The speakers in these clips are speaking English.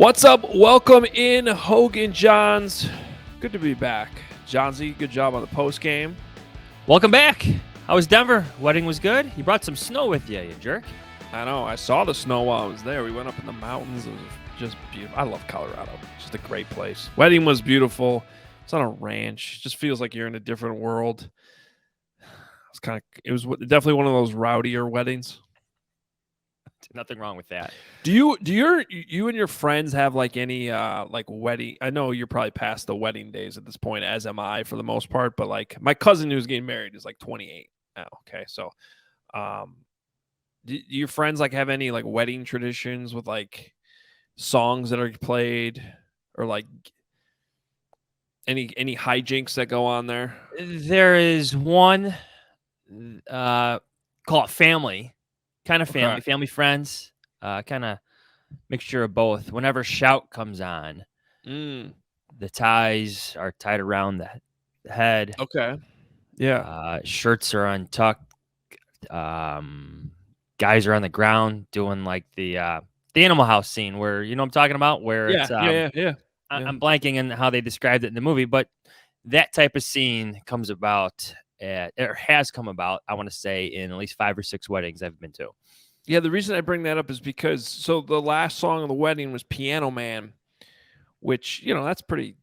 What's up? Welcome in, Hoge and Jahns. Good to be back. Johnsy, good job on the post game. Welcome back. How was Denver? Wedding was good. You brought some snow with you, you jerk. I know. I saw the snow while I was there. We went up in the mountains. It was just beautiful. I love Colorado. It's just a great place. Wedding was beautiful. It's on a ranch. It just feels like you're in a different world. It was definitely one of those rowdier weddings. Nothing wrong with that. Do you and your friends have like any like wedding? I know you're probably past the wedding days at this point, as am I for the most part. But like my cousin who's getting married is like 28 now. Okay, so do your friends like have any like wedding traditions with like songs that are played or like any hijinks that go on there? There is one call it family. Kind of family, Okay. family friends, kind of mixture of both. Whenever Shout comes on, the ties are tied around the head. Okay. Yeah. Shirts are untucked. Guys are on the ground doing like the Animal House scene where, you know what I'm talking about? Where Yeah. it's Yeah. I'm blanking on how they described it in the movie, but that type of scene comes about or has come about, I want to say, in at least 5 or 6 weddings I've been to. Yeah, the reason I bring that up is because the last song of the wedding was Piano Man, which, that's pretty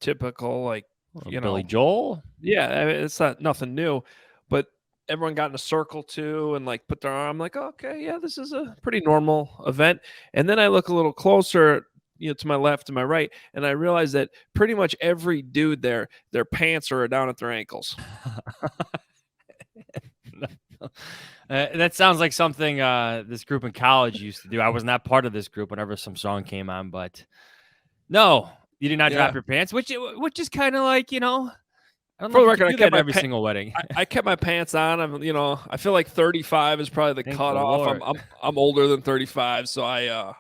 typical. Like, Billy Joel. Yeah, I mean, it's nothing new, but everyone got in a circle too and like put their arm like, okay, yeah, this is a pretty normal event. And then I look a little closer, to my left and my right, and I realize that pretty much every dude there, their pants are down at their ankles. That sounds like something this group in college used to do. I was not part of this group whenever some song came on, but no, you did not drop your pants, which is kind of like, I don't know. For the record, I kept every single wedding. I kept my pants on. I feel like 35 is probably the cutoff. I'm older than 35, so I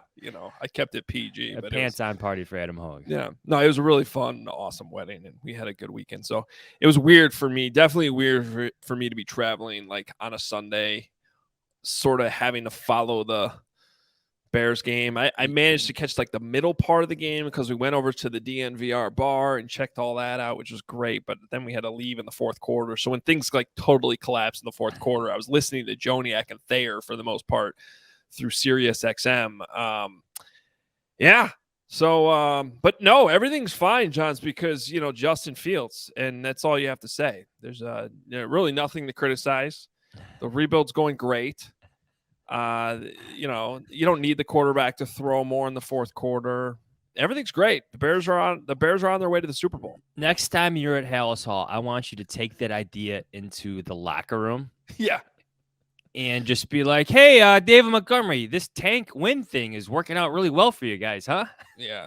kept it PG. A pants-on party for Adam Hoge. Yeah, no, it was a really fun, awesome wedding, and we had a good weekend. So it was weird for me, definitely weird for me to be traveling like on a Sunday, sort of having to follow the Bears game. I managed to catch like the middle part of the game because we went over to the DNVR bar and checked all that out, which was great. But then we had to leave in the fourth quarter. So when things like totally collapsed in the fourth quarter, I was listening to Joniak and Thayer for the most part through Sirius XM. Yeah. So, but no, everything's fine, Jahns, because, Justin Fields, and that's all you have to say. There's really nothing to criticize. The rebuild's going great. You don't need the quarterback to throw more in the fourth quarter. Everything's great. The Bears are on their way to the Super Bowl. Next time you're at Hallis Hall, I want you to take that idea into the locker room. Yeah. And just be like, hey, David Montgomery, this tank win thing is working out really well for you guys, huh? Yeah.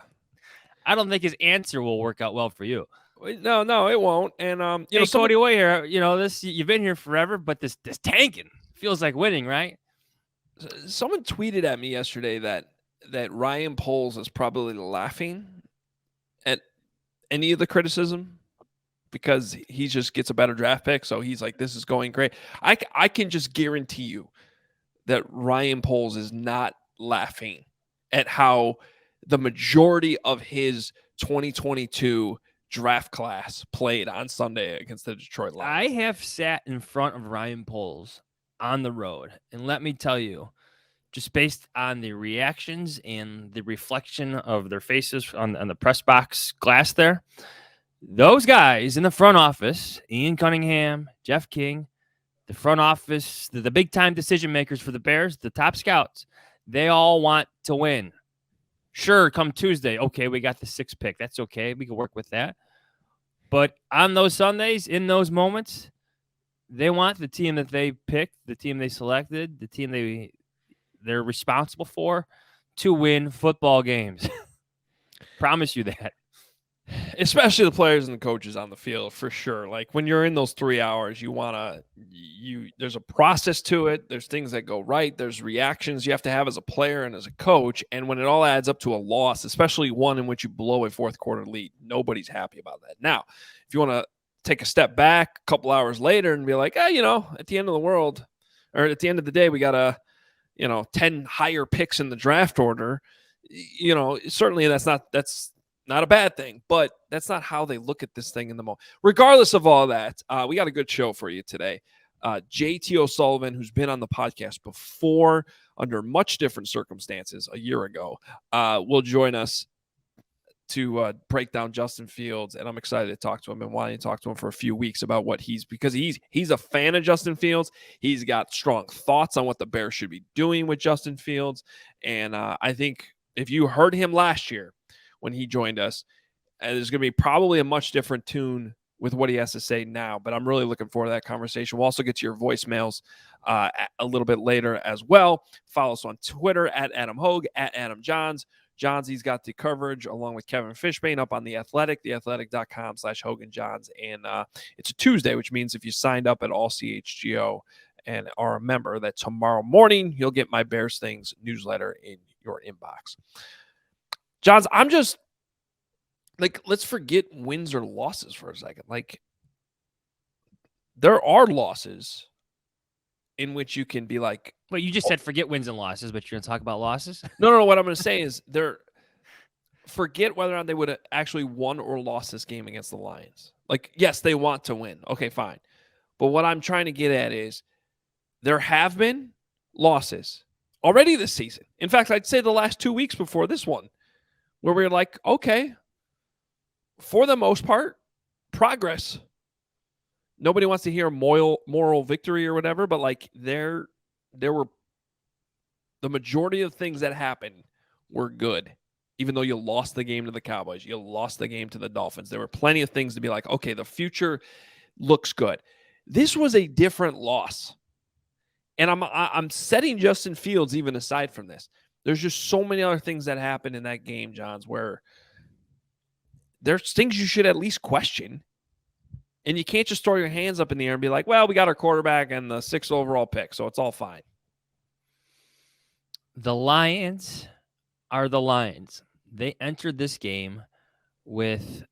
I don't think his answer will work out well for you. No, it won't. And hey, Cody Way here, this you've been here forever, but this tanking feels like winning, right? Someone tweeted at me yesterday that Ryan Poles is probably laughing at any of the criticism because he just gets a better draft pick. So he's like, this is going great. I can just guarantee you that Ryan Poles is not laughing at how the majority of his 2022 draft class played on Sunday against the Detroit Lions. I have sat in front of Ryan Poles on the road, and let me tell you, just based on the reactions and the reflection of their faces on the press box glass there, those guys in the front office, Ian Cunningham, Jeff King, the front office, the big time decision makers for the Bears, the top scouts, they all want to win. Sure, come Tuesday, okay, we got the 6th pick. That's okay. We can work with that. But on those Sundays, in those moments, they want the team that they picked, the team they selected, the team they're responsible for to win football games. Promise you that. Especially the players and the coaches on the field, for sure. Like when you're in those 3 hours, there's a process to it. There's things that go right. There's reactions you have to have as a player and as a coach. And when it all adds up to a loss, especially one in which you blow a fourth quarter lead, nobody's happy about that. Now, if you want to take a step back a couple hours later and be like, at the end of the world, or at the end of the day, we got 10 higher picks in the draft order. certainly that's not a bad thing, but that's not how they look at this thing in the moment. Regardless of all that, we got a good show for you today. JT O'Sullivan, who's been on the podcast before under much different circumstances a year ago, will join us to break down Justin Fields, and I'm excited to talk to him and wanting to talk to him for a few weeks about what because he's a fan of Justin Fields. He's got strong thoughts on what the Bears should be doing with Justin Fields, and I think if you heard him last year when he joined us, there's going to be probably a much different tune with what he has to say now, but I'm really looking forward to that conversation. We'll also get to your voicemails a little bit later as well. Follow us on Twitter at Adam Hoge, at Adam Jahns. Jahns, he's got the coverage along with Kevin Fishbane up on The Athletic, theathletic.com/HoganJahns. And it's a Tuesday, which means if you signed up at all CHGO and are a member, that tomorrow morning you'll get my Bears Things newsletter in your inbox. Jahns, I'm just let's forget wins or losses for a second. There are losses in which you can be like, well, you just said forget wins and losses, but you're going to talk about losses? No. What I'm going to say is forget whether or not they would have actually won or lost this game against the Lions. Yes, they want to win. Okay, fine. But what I'm trying to get at is there have been losses already this season. In fact, I'd say the last 2 weeks before this one, where we're like, okay, for the most part, progress. Nobody wants to hear moral victory or whatever, but there were the majority of things that happened were good. Even though you lost the game to the Cowboys, you lost the game to the Dolphins. There were plenty of things to be like, okay, the future looks good. This was a different loss. And I'm setting Justin Fields even aside from this. There's just so many other things that happened in that game, Jahns, where there's things you should at least question. And you can't just throw your hands up in the air and be like, well, we got our quarterback and the 6th overall pick, so it's all fine. The Lions are the Lions. They entered this game with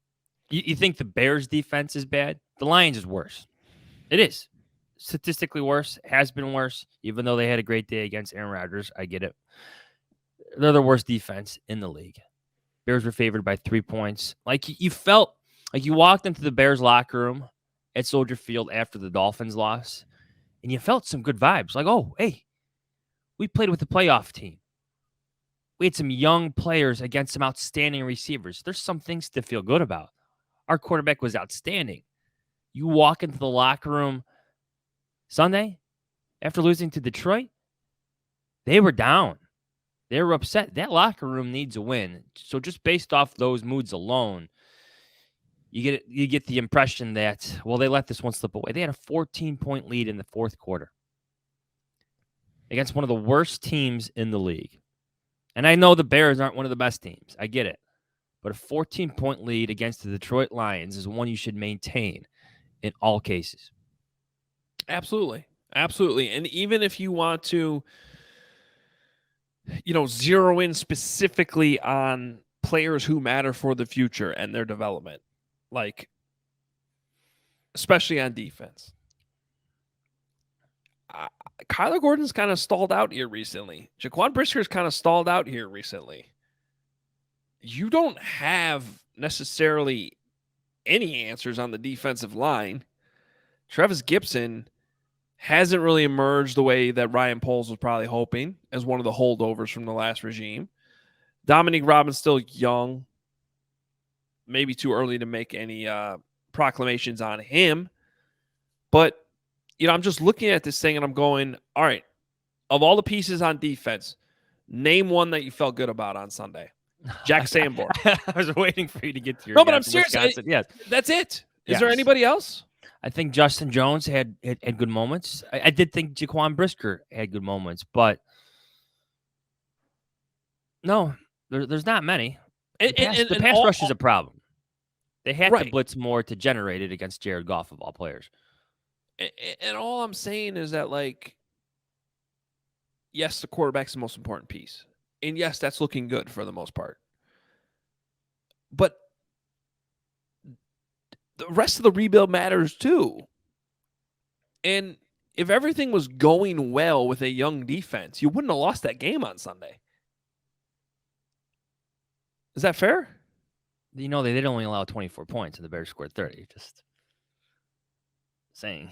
you think the Bears defense is bad? The Lions is worse. It is. Statistically worse, has been worse, even though they had a great day against Aaron Rodgers. I get it. They're the worst defense in the league. Bears were favored by 3 points. You felt like you walked into the Bears locker room at Soldier Field after the Dolphins loss, and you felt some good vibes. Oh, hey, we played with the playoff team. We had some young players against some outstanding receivers. There's some things to feel good about. Our quarterback was outstanding. You walk into the locker room Sunday after losing to Detroit, they were down. They were upset. That locker room needs a win. So just based off those moods alone, you get the impression that, well, they let this one slip away. They had a 14-point lead in the fourth quarter against one of the worst teams in the league. And I know the Bears aren't one of the best teams. I get it. But a 14-point lead against the Detroit Lions is one you should maintain in all cases. Absolutely. Absolutely. And even if you want to, zero in specifically on players who matter for the future and their development, especially on defense. Kyler Gordon's kind of stalled out here recently. Jaquan Brisker's kind of stalled out here recently. You don't have necessarily any answers on the defensive line. Travis Gibson hasn't really emerged the way that Ryan Poles was probably hoping as one of the holdovers from the last regime. Dominique Robbins still young. Maybe too early to make any proclamations on him. But, I'm just looking at this thing and I'm going, all right, of all the pieces on defense, name one that you felt good about on Sunday. Jack Sanborn. I was waiting for you to get to your No, but I'm serious. Yes. That's it. Is there anybody else? I think Justin Jones had good moments. I did think Jaquan Brisker had good moments, but no, there's not many. The pass rush is a problem. They had to blitz more to generate it against Jared Goff of all players. And all I'm saying is that, yes, the quarterback's the most important piece. And yes, that's looking good for the most part. But the rest of the rebuild matters too. And if everything was going well with a young defense, you wouldn't have lost that game on Sunday. Is that fair? They did only allow 24 points, and the Bears scored 30. Just saying.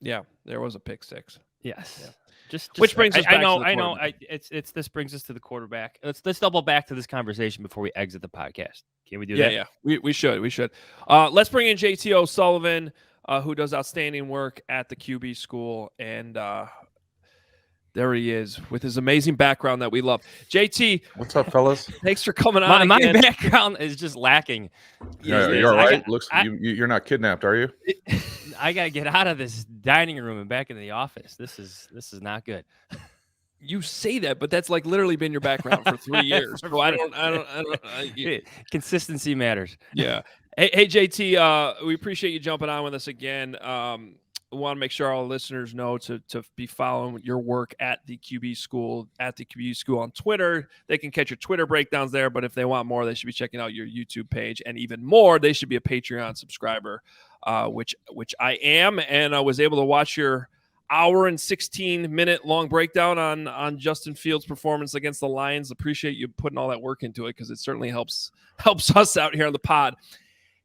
Yeah, there was a pick six. Yes. Yeah. Just Which brings us back I know, to the quarterback. it's this brings us to the quarterback. Let's double back to this conversation before we exit the podcast. Can we do that? Yeah. We should. Let's bring in JT O'Sullivan, who does outstanding work at the QB school, and there he is with his amazing background that we love. JT, what's up, fellas? thanks for coming on. My background is just lacking. Yeah, you're all right. You're not kidnapped, are you? I gotta get out of this dining room and back into the office. This is not good. You say that, but that's like literally been your background for 3 years. So I don't. Consistency matters. Yeah. Hey, JT, we appreciate you jumping on with us again. We want to make sure all listeners know to be following your work at the QB school on Twitter. They can catch your Twitter breakdowns there, but if they want more, they should be checking out your YouTube page, and even more, they should be a Patreon subscriber, which I am, and I was able to watch your hour and 16-minute long breakdown on Justin Fields' performance against the Lions. Appreciate you putting all that work into it, because it certainly helps us out here on the pod.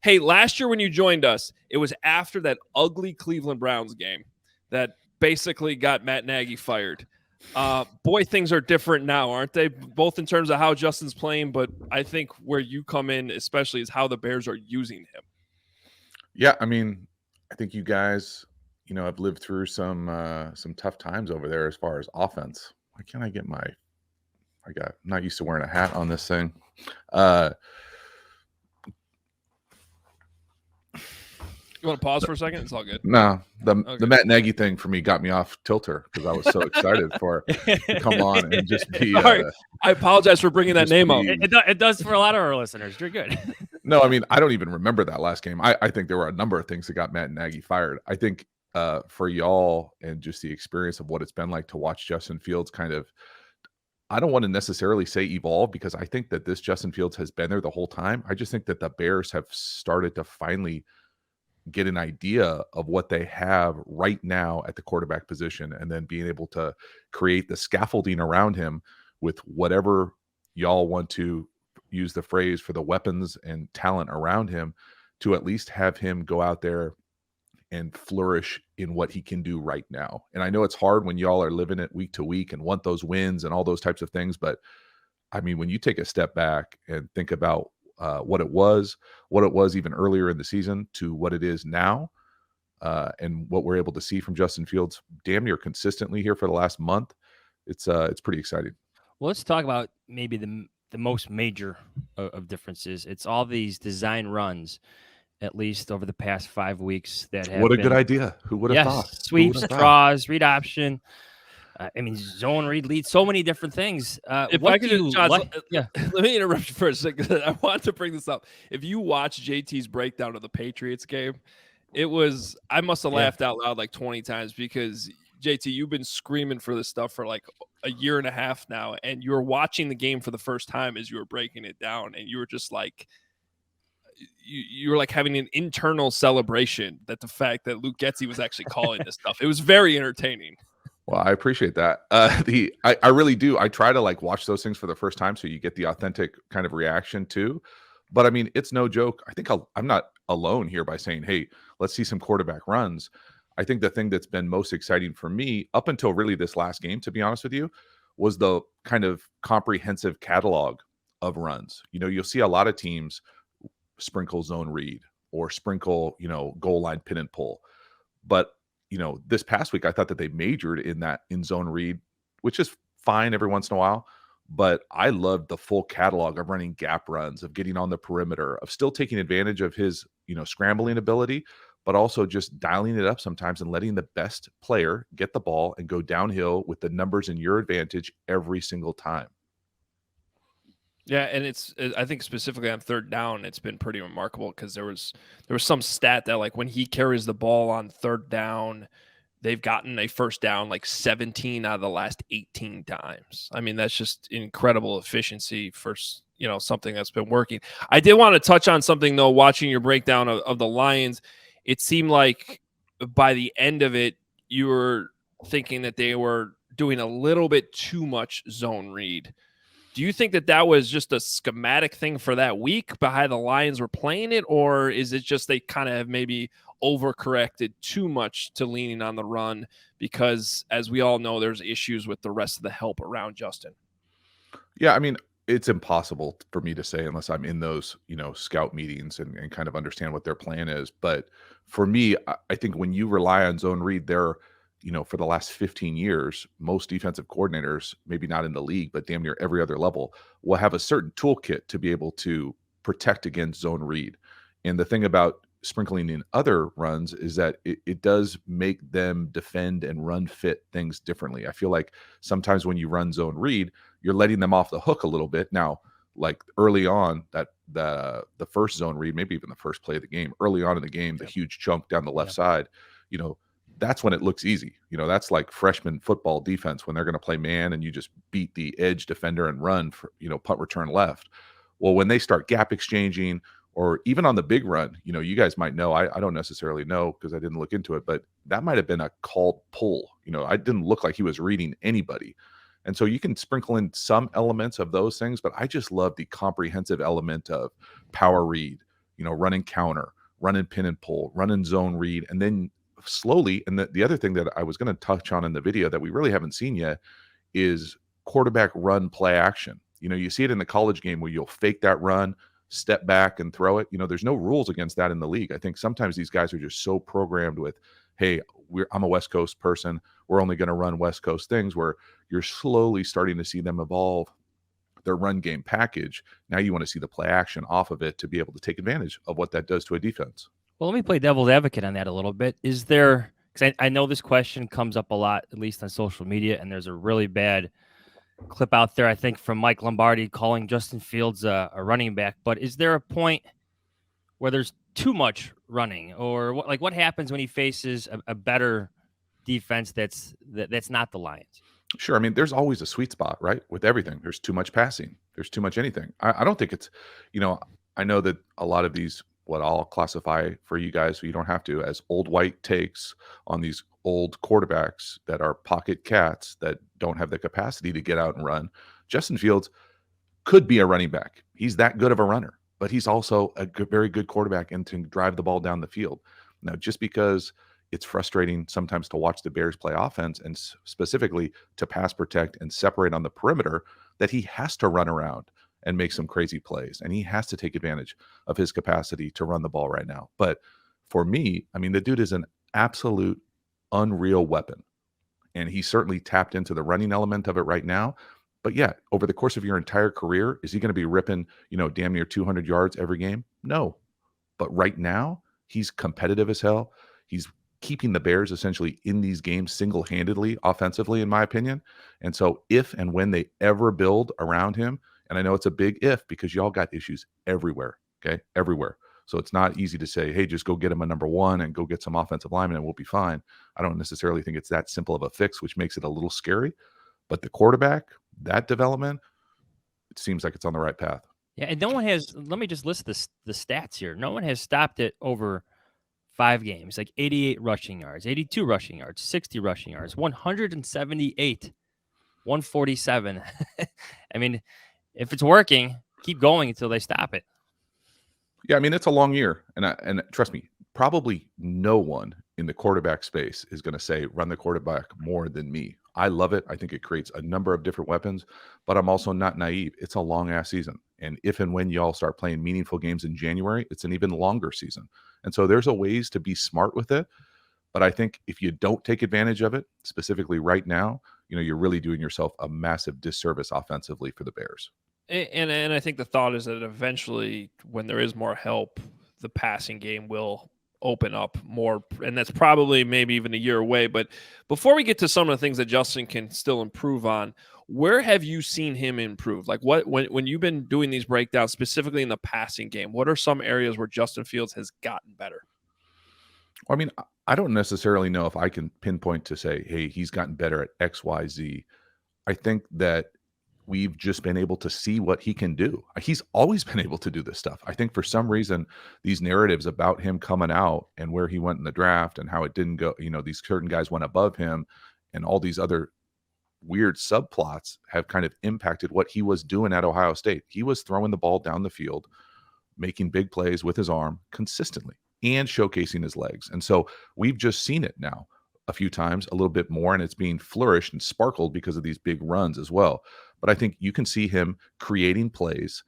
Hey, last year when you joined us, it was after that ugly Cleveland Browns game that basically got Matt Nagy fired. Boy, things are different now, aren't they? Both in terms of how Justin's playing, but I think where you come in especially is how the Bears are using him. Yeah, I mean, I think you guys, have lived through some tough times over there as far as offense. Why can't I get I'm not used to wearing a hat on this thing. You want to pause for a second? It's all good. No, the Matt Nagy thing for me got me off tilter because I was so excited for it to come on and just be. Sorry, I apologize for bringing that name up. It does for a lot of our listeners. You're good. No, I mean, I don't even remember that last game. I think there were a number of things that got Matt Nagy fired. I think for y'all and just the experience of what it's been like to watch Justin Fields kind of, I don't want to necessarily say evolve, because I think that this Justin Fields has been there the whole time. I just think that the Bears have started to finally get an idea of what they have right now at the quarterback position, and then being able to create the scaffolding around him with whatever y'all want to use the phrase for the weapons and talent around him, to at least have him go out there and flourish in what he can do right now. And I know it's hard when y'all are living it week to week and want those wins and all those types of things, but I mean, when you take a step back and think about what it was even earlier in the season to what it is now, and what we're able to see from Justin Fields damn near consistently here for the last month, it's pretty exciting. Well, let's talk about maybe the most major of differences. It's all these design runs, at least over the past 5 weeks, that have What a good idea. Who would have thought? Sweeps, draws, read option. I mean, zone read, lead, so many different things. If I could just, John, let me interrupt you for a second. I want to bring this up. If you watch JT's breakdown of the Patriots game, I must have laughed out loud like 20 times, because JT, you've been screaming for this stuff for like a year and a half now, and you were watching the game for the first time as you were breaking it down, and you were just like, you were like having an internal celebration that the fact that Luke Getsy was actually calling this stuff. It was very entertaining. Well, I appreciate that. I really do. I try to like watch those things for the first time, so you get the authentic kind of reaction too. But I mean, it's no joke. I think I'm not alone here by saying, hey, let's see some quarterback runs. I think the thing that's been most exciting for me up until really this last game, to be honest with you, was the kind of comprehensive catalog of runs. You'll see a lot of teams sprinkle zone read or sprinkle, goal line pin and pull. But this past week, I thought that they majored in that in zone read, which is fine every once in a while. But I loved the full catalog of running gap runs, of getting on the perimeter, of still taking advantage of his, scrambling ability, but also just dialing it up sometimes and letting the best player get the ball and go downhill with the numbers in your advantage every single time. Yeah, and I think specifically on third down, it's been pretty remarkable, because there was some stat that like when he carries the ball on third down, they've gotten a first down like 17 out of the last 18 times. I mean, that's just incredible efficiency for something that's been working. I did want to touch on something though. Watching your breakdown of the Lions, it seemed like by the end of it, you were thinking that they were doing a little bit too much zone read. Do you think that was just a schematic thing for that week by how the Lions were playing it, or is it just they kind of have maybe overcorrected too much to leaning on the run? Because as we all know, there's issues with the rest of the help around Justin. Yeah, I mean, it's impossible for me to say unless I'm in those, scout meetings and kind of understand what their plan is. But for me, I think when you rely on zone read, for the last 15 years, most defensive coordinators, maybe not in the league, but damn near every other level, will have a certain toolkit to be able to protect against zone read. And the thing about sprinkling in other runs is that it does make them defend and run fit things differently. I feel like sometimes when you run zone read, you're letting them off the hook a little bit. Now, like early on, that the first zone read, maybe even the first play of the game, early on in the game, the huge chunk down the left side, that's when it looks easy. That's like freshman football defense when they're going to play man and you just beat the edge defender and run for, punt return left. Well, when they start gap exchanging or even on the big run, you guys might know, I don't necessarily know because I didn't look into it, but that might have been a called pull. I didn't look like he was reading anybody. And so you can sprinkle in some elements of those things, but I just love the comprehensive element of power read, running counter, running pin and pull, running zone read, and then slowly. And the other thing that I was going to touch on in the video that we really haven't seen yet is quarterback run play action. You see it in the college game where you'll fake that run, step back and throw it. There's no rules against that in the league. I think sometimes these guys are just so programmed with, hey, I'm a West Coast person. We're only going to run West Coast things, where you're slowly starting to see them evolve their run game package. Now you want to see the play action off of it to be able to take advantage of what that does to a defense. Well, let me play devil's advocate on that a little bit. Is there, because I know this question comes up a lot, at least on social media, and there's a really bad clip out there, I think, from Mike Lombardi calling Justin Fields a running back. But is there a point where there's too much running, or what happens when he faces a better defense that's not the Lions? Sure. I mean, there's always a sweet spot, right? With everything. There's too much passing. There's too much anything. I don't think it's, I know that a lot of these, what I'll classify for you guys, so you don't have to, as old white takes on these old quarterbacks that are pocket cats that don't have the capacity to get out and run. Justin Fields could be a running back. He's that good of a runner, but he's also a very good quarterback and to drive the ball down the field. Now, just because it's frustrating sometimes to watch the Bears play offense and specifically to pass protect and separate on the perimeter, that he has to run around and make some crazy plays. And he has to take advantage of his capacity to run the ball right now. But for me, I mean, the dude is an absolute unreal weapon. And he certainly tapped into the running element of it right now. But yeah, over the course of your entire career, is he going to be ripping, damn near 200 yards every game? No. But right now, he's competitive as hell. He's keeping the Bears essentially in these games single-handedly, offensively, in my opinion. And so if and when they ever build around him, and I know it's a big if because y'all got issues everywhere, okay? Everywhere. So it's not easy to say, hey, just go get him a number one and go get some offensive linemen and we'll be fine. I don't necessarily think it's that simple of a fix, which makes it a little scary. But the quarterback, that development, it seems like it's on the right path. Yeah, and no one has, let me just list the stats here. No one has stopped it over 5 games, like 88 rushing yards, 82 rushing yards, 60 rushing yards, 178, 147. I mean, if it's working, keep going until they stop it. Yeah, I mean, it's a long year. And trust me, probably no one in the quarterback space is going to say run the quarterback more than me. I love it. I think it creates a number of different weapons, but I'm also not naive. It's a long-ass season. And if and when y'all start playing meaningful games in January, it's an even longer season. And so there's a ways to be smart with it. But I think if you don't take advantage of it, specifically right now, you're really doing yourself a massive disservice offensively for the Bears. And I think the thought is that eventually, when there is more help, the passing game will open up more, and that's probably maybe even a year away. But before we get to some of the things that Justin can still improve on, where have you seen him improve? Like when you've been doing these breakdowns, specifically in the passing game, what are some areas where Justin Fields has gotten better? Well, I mean, I don't necessarily know if I can pinpoint to say, hey, he's gotten better at X, Y, Z. I think that we've just been able to see what he can do. He's always been able to do this stuff. I think for some reason, these narratives about him coming out and where he went in the draft and how it didn't go, these certain guys went above him and all these other weird subplots have kind of impacted what he was doing at Ohio State. He was throwing the ball down the field, making big plays with his arm consistently and showcasing his legs. And so we've just seen it now a few times, a little bit more, and it's being flourished and sparkled because of these big runs as well. But I think you can see him creating plays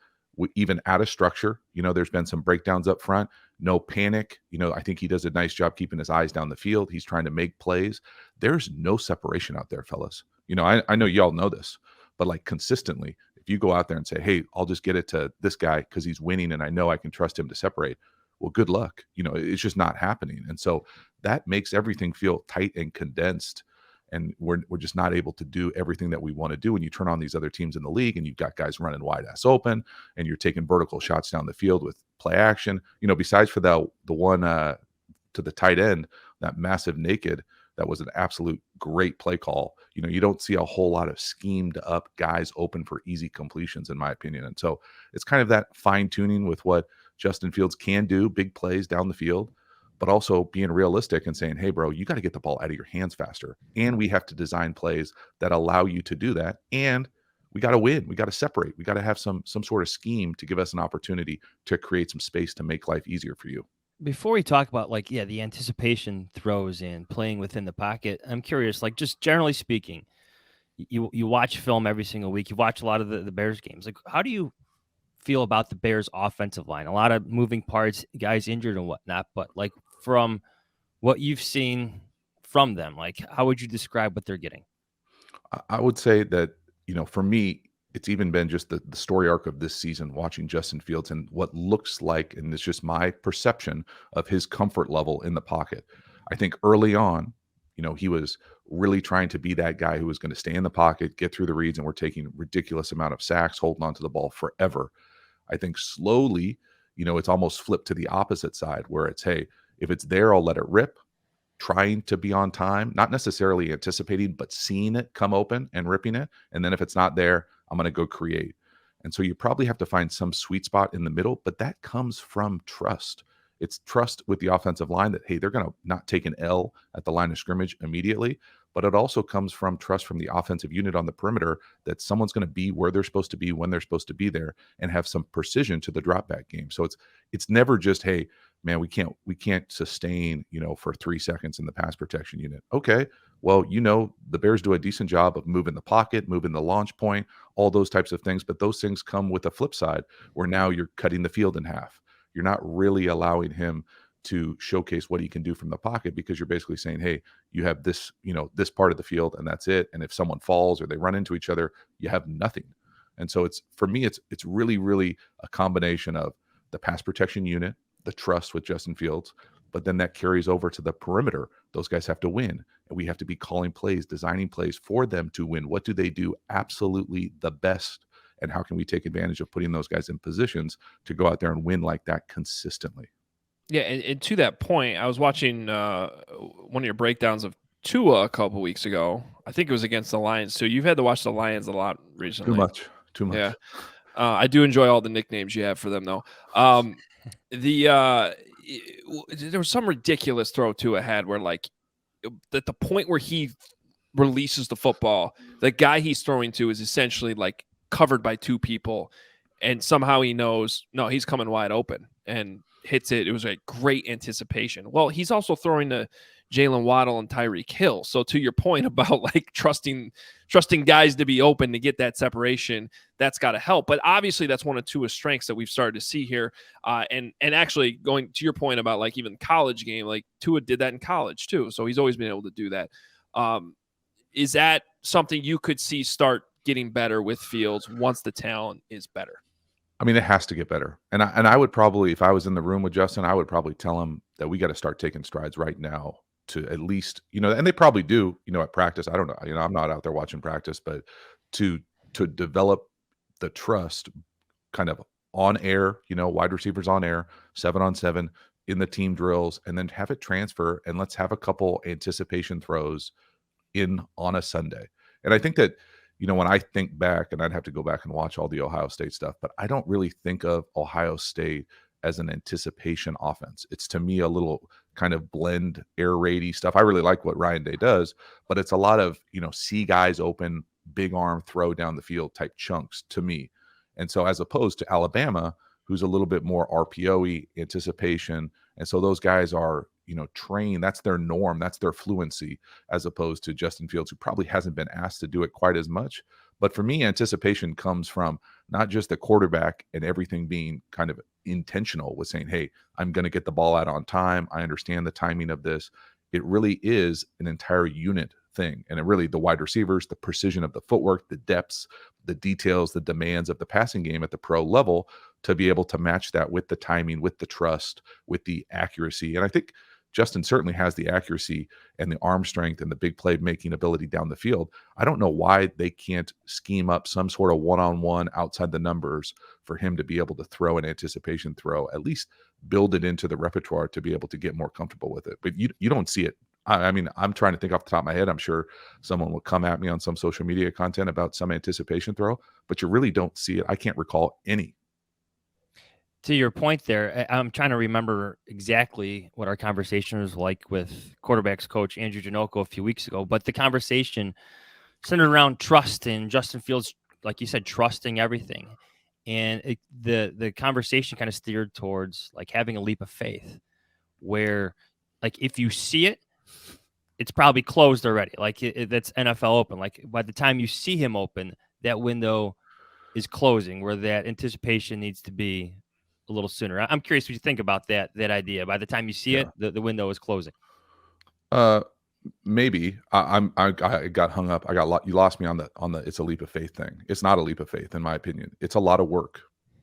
even out of structure. There's been some breakdowns up front, no panic. I think he does a nice job keeping his eyes down the field. He's trying to make plays. There's no separation out there, fellas. I know y'all know this, but like consistently, if you go out there and say, hey, I'll just get it to this guy because he's winning and I know I can trust him to separate, well, good luck. It's just not happening. And so that makes everything feel tight and condensed. And we're just not able to do everything that we want to do. When you turn on these other teams in the league and you've got guys running wide ass open and you're taking vertical shots down the field with play action, besides for the one to the tight end, that massive naked, that was an absolute great play call. You don't see a whole lot of schemed up guys open for easy completions, in my opinion. And so it's kind of that fine tuning with what Justin Fields can do, big plays down the field, but also being realistic and saying, hey, bro, you got to get the ball out of your hands faster. And we have to design plays that allow you to do that. And we got to win. We got to separate. We got to have some sort of scheme to give us an opportunity to create some space to make life easier for you. Before we talk about the anticipation throws and playing within the pocket, I'm curious, just generally speaking, you watch film every single week. You watch a lot of the Bears games. How do you feel about the Bears offensive line? A lot of moving parts, guys injured and whatnot, but from what you've seen from them, how would you describe what they're getting? I would say that, for me, it's even been just the story arc of this season, watching Justin Fields and what looks like, and it's just my perception of his comfort level in the pocket. I think early on, he was really trying to be that guy who was going to stay in the pocket, get through the reads, and we're taking ridiculous amount of sacks, holding on to the ball forever. I think slowly, it's almost flipped to the opposite side where it's, hey, if it's there, I'll let it rip, trying to be on time, not necessarily anticipating, but seeing it come open and ripping it. And then if it's not there, I'm going to go create. And so you probably have to find some sweet spot in the middle, but that comes from trust. It's trust with the offensive line that, hey, they're going to not take an L at the line of scrimmage immediately, but it also comes from trust from the offensive unit on the perimeter that someone's going to be where they're supposed to be when they're supposed to be there and have some precision to the drop back game. So it's never just, hey, man, we can't sustain, for 3 seconds in the pass protection unit. Okay, well, the Bears do a decent job of moving the pocket, moving the launch point, all those types of things. But those things come with a flip side where now you're cutting the field in half. You're not really allowing him to showcase what he can do from the pocket because you're basically saying, hey, you have this, this part of the field and that's it. And if someone falls or they run into each other, you have nothing. And so for me, it's really, really a combination of the pass protection unit, the trust with Justin Fields, but then that carries over to the perimeter. Those guys have to win, and we have to be calling plays, designing plays for them to win. What do they do absolutely the best, and how can we take advantage of putting those guys in positions to go out there and win like that consistently? Yeah, and to that point, I was watching one of your breakdowns of Tua a couple weeks ago. I think it was against the Lions too. You've had to watch the Lions a lot recently. Too much. Yeah, I do enjoy all the nicknames you have for them, though. There was some ridiculous throw Tua had where, at the point where he releases the football, the guy he's throwing to is essentially covered by two people, and somehow he knows, no, he's coming wide open and hits it. It was a great anticipation. Well, he's also throwing to Jalen Waddle and Tyreek Hill. So to your point about trusting guys to be open to get that separation, that's got to help. But obviously that's one of Tua's strengths that we've started to see here. And actually going to your point about even college game, Tua did that in college too. So he's always been able to do that. Is that something you could see start getting better with Fields once the talent is better? I mean, it has to get better. And I would probably, if I was in the room with Justin, I would probably tell him that we got to start taking strides right now to at least, and they probably do, at practice. I don't know. I'm not out there watching practice, but to develop the trust kind of on air, wide receivers on air, 7-on-7 in the team drills, and then have it transfer. And let's have a couple anticipation throws on a Sunday. And I think that, when I think back, and I'd have to go back and watch all the Ohio State stuff, but I don't really think of Ohio State as an anticipation offense. It's to me a little kind of blend air raidy stuff. I really like what Ryan Day does, but it's a lot of, see guys open, big arm throw down the field type chunks to me. And so as opposed to Alabama, who's a little bit more RPO-y anticipation. And so those guys are, trained. That's their norm. That's their fluency, as opposed to Justin Fields, who probably hasn't been asked to do it quite as much. But for me, anticipation comes from not just the quarterback and everything being kind of intentional with saying, hey, I'm going to get the ball out on time. I understand the timing of this. It really is an entire unit thing. And it really, the wide receivers, the precision of the footwork, the depths, the details, the demands of the passing game at the pro level to be able to match that with the timing, with the trust, with the accuracy. And I think Justin certainly has the accuracy and the arm strength and the big play making ability down the field. I don't know why they can't scheme up some sort of one-on-one outside the numbers for him to be able to throw an anticipation throw, at least build it into the repertoire to be able to get more comfortable with it. But you don't see it. I mean, I'm trying to think off the top of my head. I'm sure someone will come at me on some social media content about some anticipation throw, but you really don't see it. I can't recall any. To your point there, I'm trying to remember exactly what our conversation was like with quarterbacks coach Andrew Janoko a few weeks ago, but the conversation centered around trust and Justin Fields, like you said, trusting everything. And the conversation kind of steered towards like having a leap of faith where like if you see it, it's probably closed already. Like that's NFL open. Like by the time you see him open, that window is closing where that anticipation needs to be a little sooner. I'm curious what you think about that idea. By the time you see it, the window is closing. Maybe I got hung up. You lost me on the it's a leap of faith thing. It's not a leap of faith in my opinion. It's a lot of work,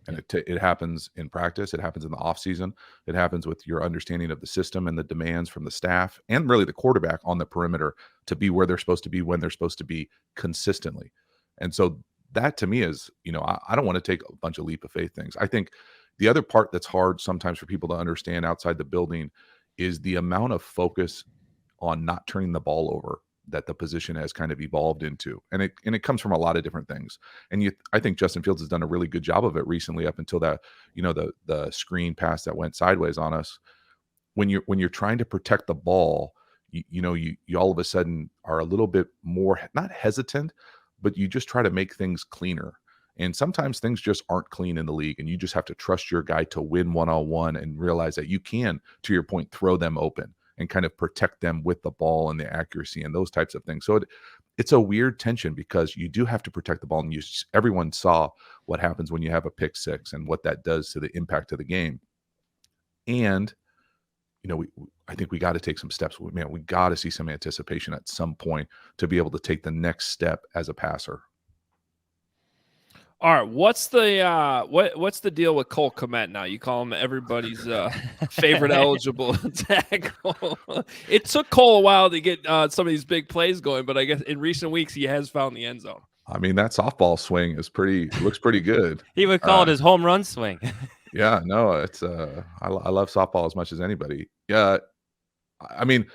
and it happens in practice. It happens in the off season. It happens with your understanding of the system and the demands from the staff and really the quarterback on the perimeter to be where they're supposed to be when they're supposed to be consistently. And so that to me is, I don't want to take a bunch of leap of faith things. I think the other part that's hard sometimes for people to understand outside the building is the amount of focus on not turning the ball over that the position has kind of evolved into. And it comes from a lot of different things. And I think Justin Fields has done a really good job of it recently up until that, the screen pass that went sideways on us. When you're trying to protect the ball, you all of a sudden are a little bit more, not hesitant, but you just try to make things cleaner. And sometimes things just aren't clean in the league, and you just have to trust your guy to win one-on-one and realize that you can, to your point, throw them open and kind of protect them with the ball and the accuracy and those types of things. So it's a weird tension because you do have to protect the ball, and everyone saw what happens when you have a pick six and what that does to the impact of the game. And I think we got to take some steps. Man, we got to see some anticipation at some point to be able to take the next step as a passer. All right, what's the deal with Cole Kmet now? You call him everybody's favorite eligible tackle. It took Cole a while to get some of these big plays going, but I guess in recent weeks he has found the end zone. I mean, that softball swing looks pretty good. He would call it his home run swing. Yeah, no, it's I love softball as much as anybody. Yeah, I mean,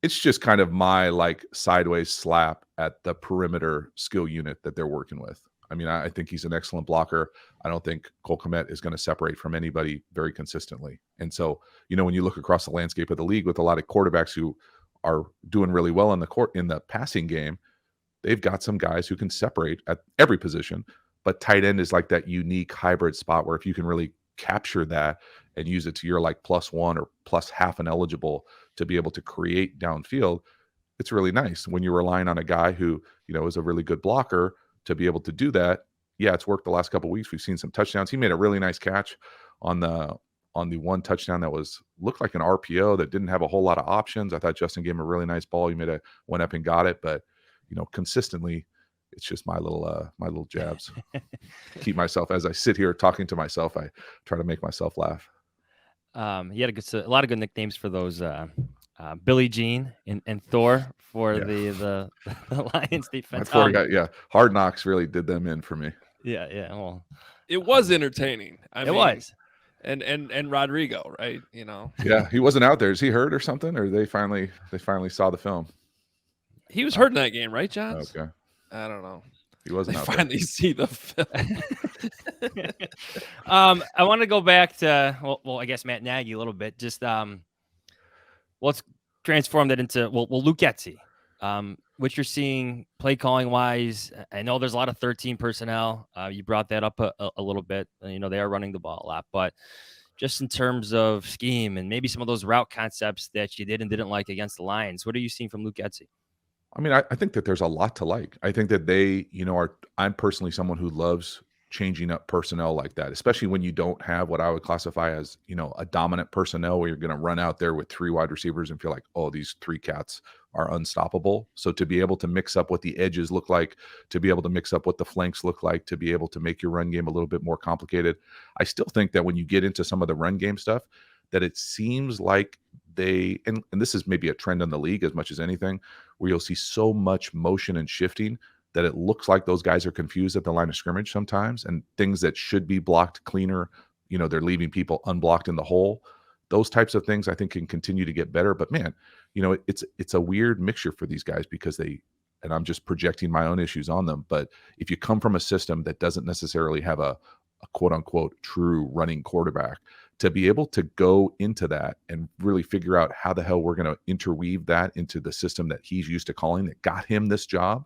it's just kind of my like sideways slap at the perimeter skill unit that they're working with. I mean, I think he's an excellent blocker. I don't think Cole Kmet is going to separate from anybody very consistently. And so, when you look across the landscape of the league with a lot of quarterbacks who are doing really well in the passing game, they've got some guys who can separate at every position. But tight end is like that unique hybrid spot where if you can really capture that and use it to your like +1 or +half an eligible to be able to create downfield, it's really nice when you're relying on a guy who, is a really good blocker to be able to do that. Yeah, it's worked the last couple of weeks. We've seen some touchdowns. He made a really nice catch on the one touchdown that looked like an RPO that didn't have a whole lot of options. I thought Justin gave him a really nice ball. He went up and got it, but consistently, it's just my little jabs. Keep myself, as I sit here talking to myself, I try to make myself laugh. He had a lot of good nicknames for those. Billie Jean and Thor for the Lions defense. Hard Knocks really did them in for me. Yeah. Well, it was entertaining. It was. And Rodrigo, right? Yeah, he wasn't out there. Is he hurt or something? Or they finally saw the film? He was hurt in that game, right, Jahns? Okay. I don't know. He wasn't out there. Finally see the film. I want to go back to I guess Matt Nagy a little bit. Just let's transform that into Luke Getsy. What you're seeing play calling wise, I know there's a lot of 13 personnel. You brought that up a little bit. You know, they are running the ball a lot, but just in terms of scheme and maybe some of those route concepts that you did and didn't like against the Lions, what are you seeing from Luke Getsy? I mean, I think that there's a lot to like. I think that they, I'm personally someone who loves changing up personnel like that, especially when you don't have what I would classify as, a dominant personnel where you're going to run out there with 3 wide receivers and feel like, oh, these 3 cats are unstoppable. So to be able to mix up what the edges look like, to be able to mix up what the flanks look like, to be able to make your run game a little bit more complicated. I still think that when you get into some of the run game stuff, that it seems like and this is maybe a trend in the league as much as anything, where you'll see so much motion and shifting that it looks like those guys are confused at the line of scrimmage sometimes, and things that should be blocked cleaner, they're leaving people unblocked in the hole. Those types of things I think can continue to get better. But man, it's a weird mixture for these guys because and I'm just projecting my own issues on them, but if you come from a system that doesn't necessarily have a quote unquote true running quarterback, to be able to go into that and really figure out how the hell we're going to interweave that into the system that he's used to calling that got him this job,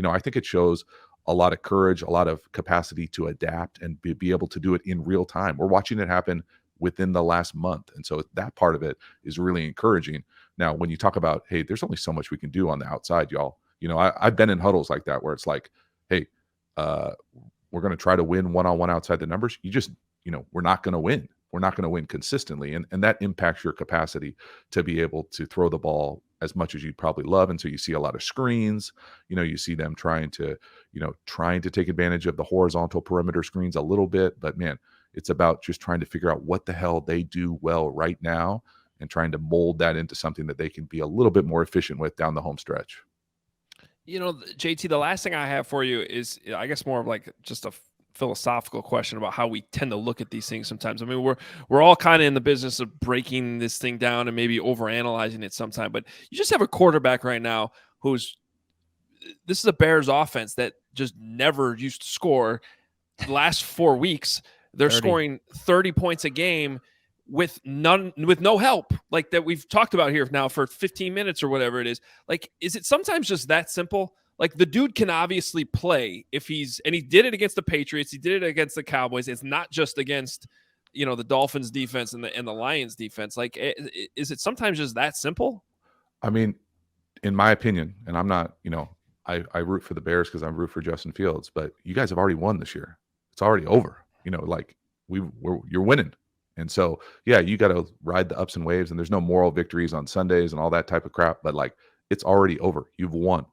I think it shows a lot of courage, a lot of capacity to adapt and be able to do it in real time. We're watching it happen within the last month. And so that part of it is really encouraging. Now, when you talk about, hey, there's only so much we can do on the outside, y'all, I've been in huddles like that where it's like, hey, we're going to try to win one-on-one outside the numbers. You just, we're not going to win. We're not going to win consistently. And that impacts your capacity to be able to throw the ball as much as you'd probably love. And so you see a lot of screens, you see them trying to take advantage of the horizontal perimeter screens a little bit. But man, it's about just trying to figure out what the hell they do well right now and trying to mold that into something that they can be a little bit more efficient with down the home stretch. JT, the last thing I have for you is, I guess, more of like just a philosophical question about how we tend to look at these things sometimes. I mean, we're all kind of in the business of breaking this thing down and maybe overanalyzing it sometime, but you just have a quarterback right now this is a Bears offense that just never used to score. The last 4 weeks, they're scoring 30 points a game with no help, like that we've talked about here now for 15 minutes or whatever it is. Like, is it sometimes just that simple? Like, the dude can obviously play and he did it against the Patriots. He did it against the Cowboys. It's not just against, the Dolphins defense and the Lions defense. Like, is it sometimes just that simple? I mean, in my opinion, and I'm not, I root for the Bears because I root for Justin Fields, but you guys have already won this year. It's already over, you're winning. And so, yeah, you got to ride the ups and waves, and there's no moral victories on Sundays and all that type of crap, but like, it's already over. You've won.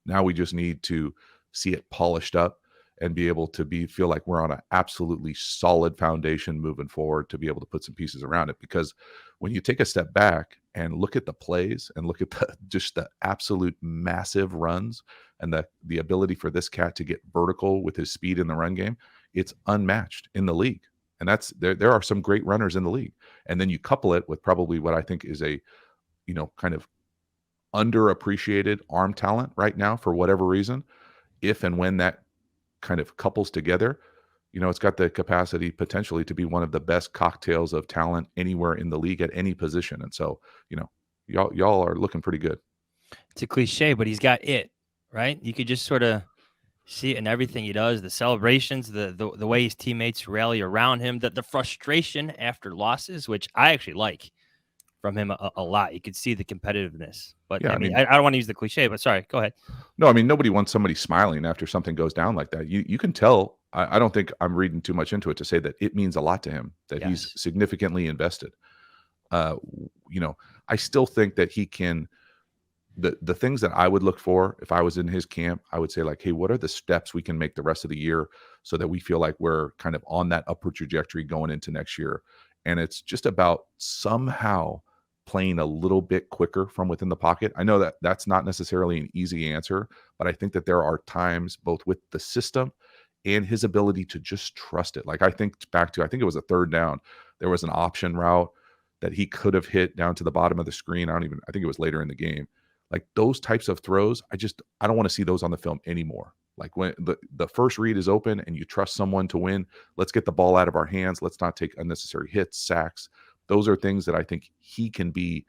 Now we just need to see it polished up and be able to feel like we're on an absolutely solid foundation moving forward to be able to put some pieces around it. Because when you take a step back and look at the plays and look at just the absolute massive runs and the ability for this cat to get vertical with his speed in the run game, it's unmatched in the league. And that's there are some great runners in the league. And then you couple it with probably what I think is a, kind of underappreciated arm talent right now for whatever reason. If and when that kind of couples together, it's got the capacity potentially to be one of the best cocktails of talent anywhere in the league at any position. And so, y'all are looking pretty good. It's a cliche, but he's got it, right? You could just sort of see it in everything he does, the celebrations, the way his teammates rally around him, the frustration after losses, which I actually like from him a lot. You could see the competitiveness. But yeah, I mean, I don't want to use the cliche, but sorry, go ahead. No, I mean, nobody wants somebody smiling after something goes down like that. You can tell. I don't think I'm reading too much into it to say that it means a lot to him, that he's significantly invested. I still think that he can. The things that I would look for if I was in his camp, I would say like, hey, what are the steps we can make the rest of the year so that we feel like we're kind of on that upward trajectory going into next year? And it's just about somehow playing a little bit quicker from within the pocket. I know that that's not necessarily an easy answer, but I think that there are times both with the system and his ability to just trust it. Like I think it was a third down. There was an option route that he could have hit down to the bottom of the screen. I think it was later in the game. Like those types of throws, I don't want to see those on the film anymore. Like when the first read is open and you trust someone to win, let's get the ball out of our hands. Let's not take unnecessary hits, sacks. Those are things that I think he can be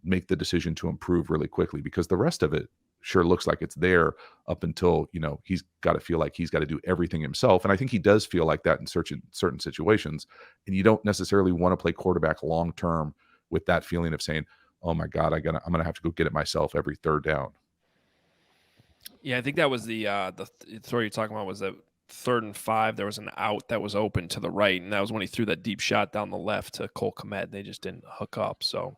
make the decision to improve really quickly, because the rest of it sure looks like it's there up until, he's got to feel like he's got to do everything himself. And I think he does feel like that in certain situations. And you don't necessarily want to play quarterback long-term with that feeling of saying, oh my God, I'm going to have to go get it myself every third down. Yeah, I think that was the throw you're talking about was that 3rd and 5. There was an out that was open to the right, and that was when he threw that deep shot down the left to Cole Kmet. They just didn't hook up. So,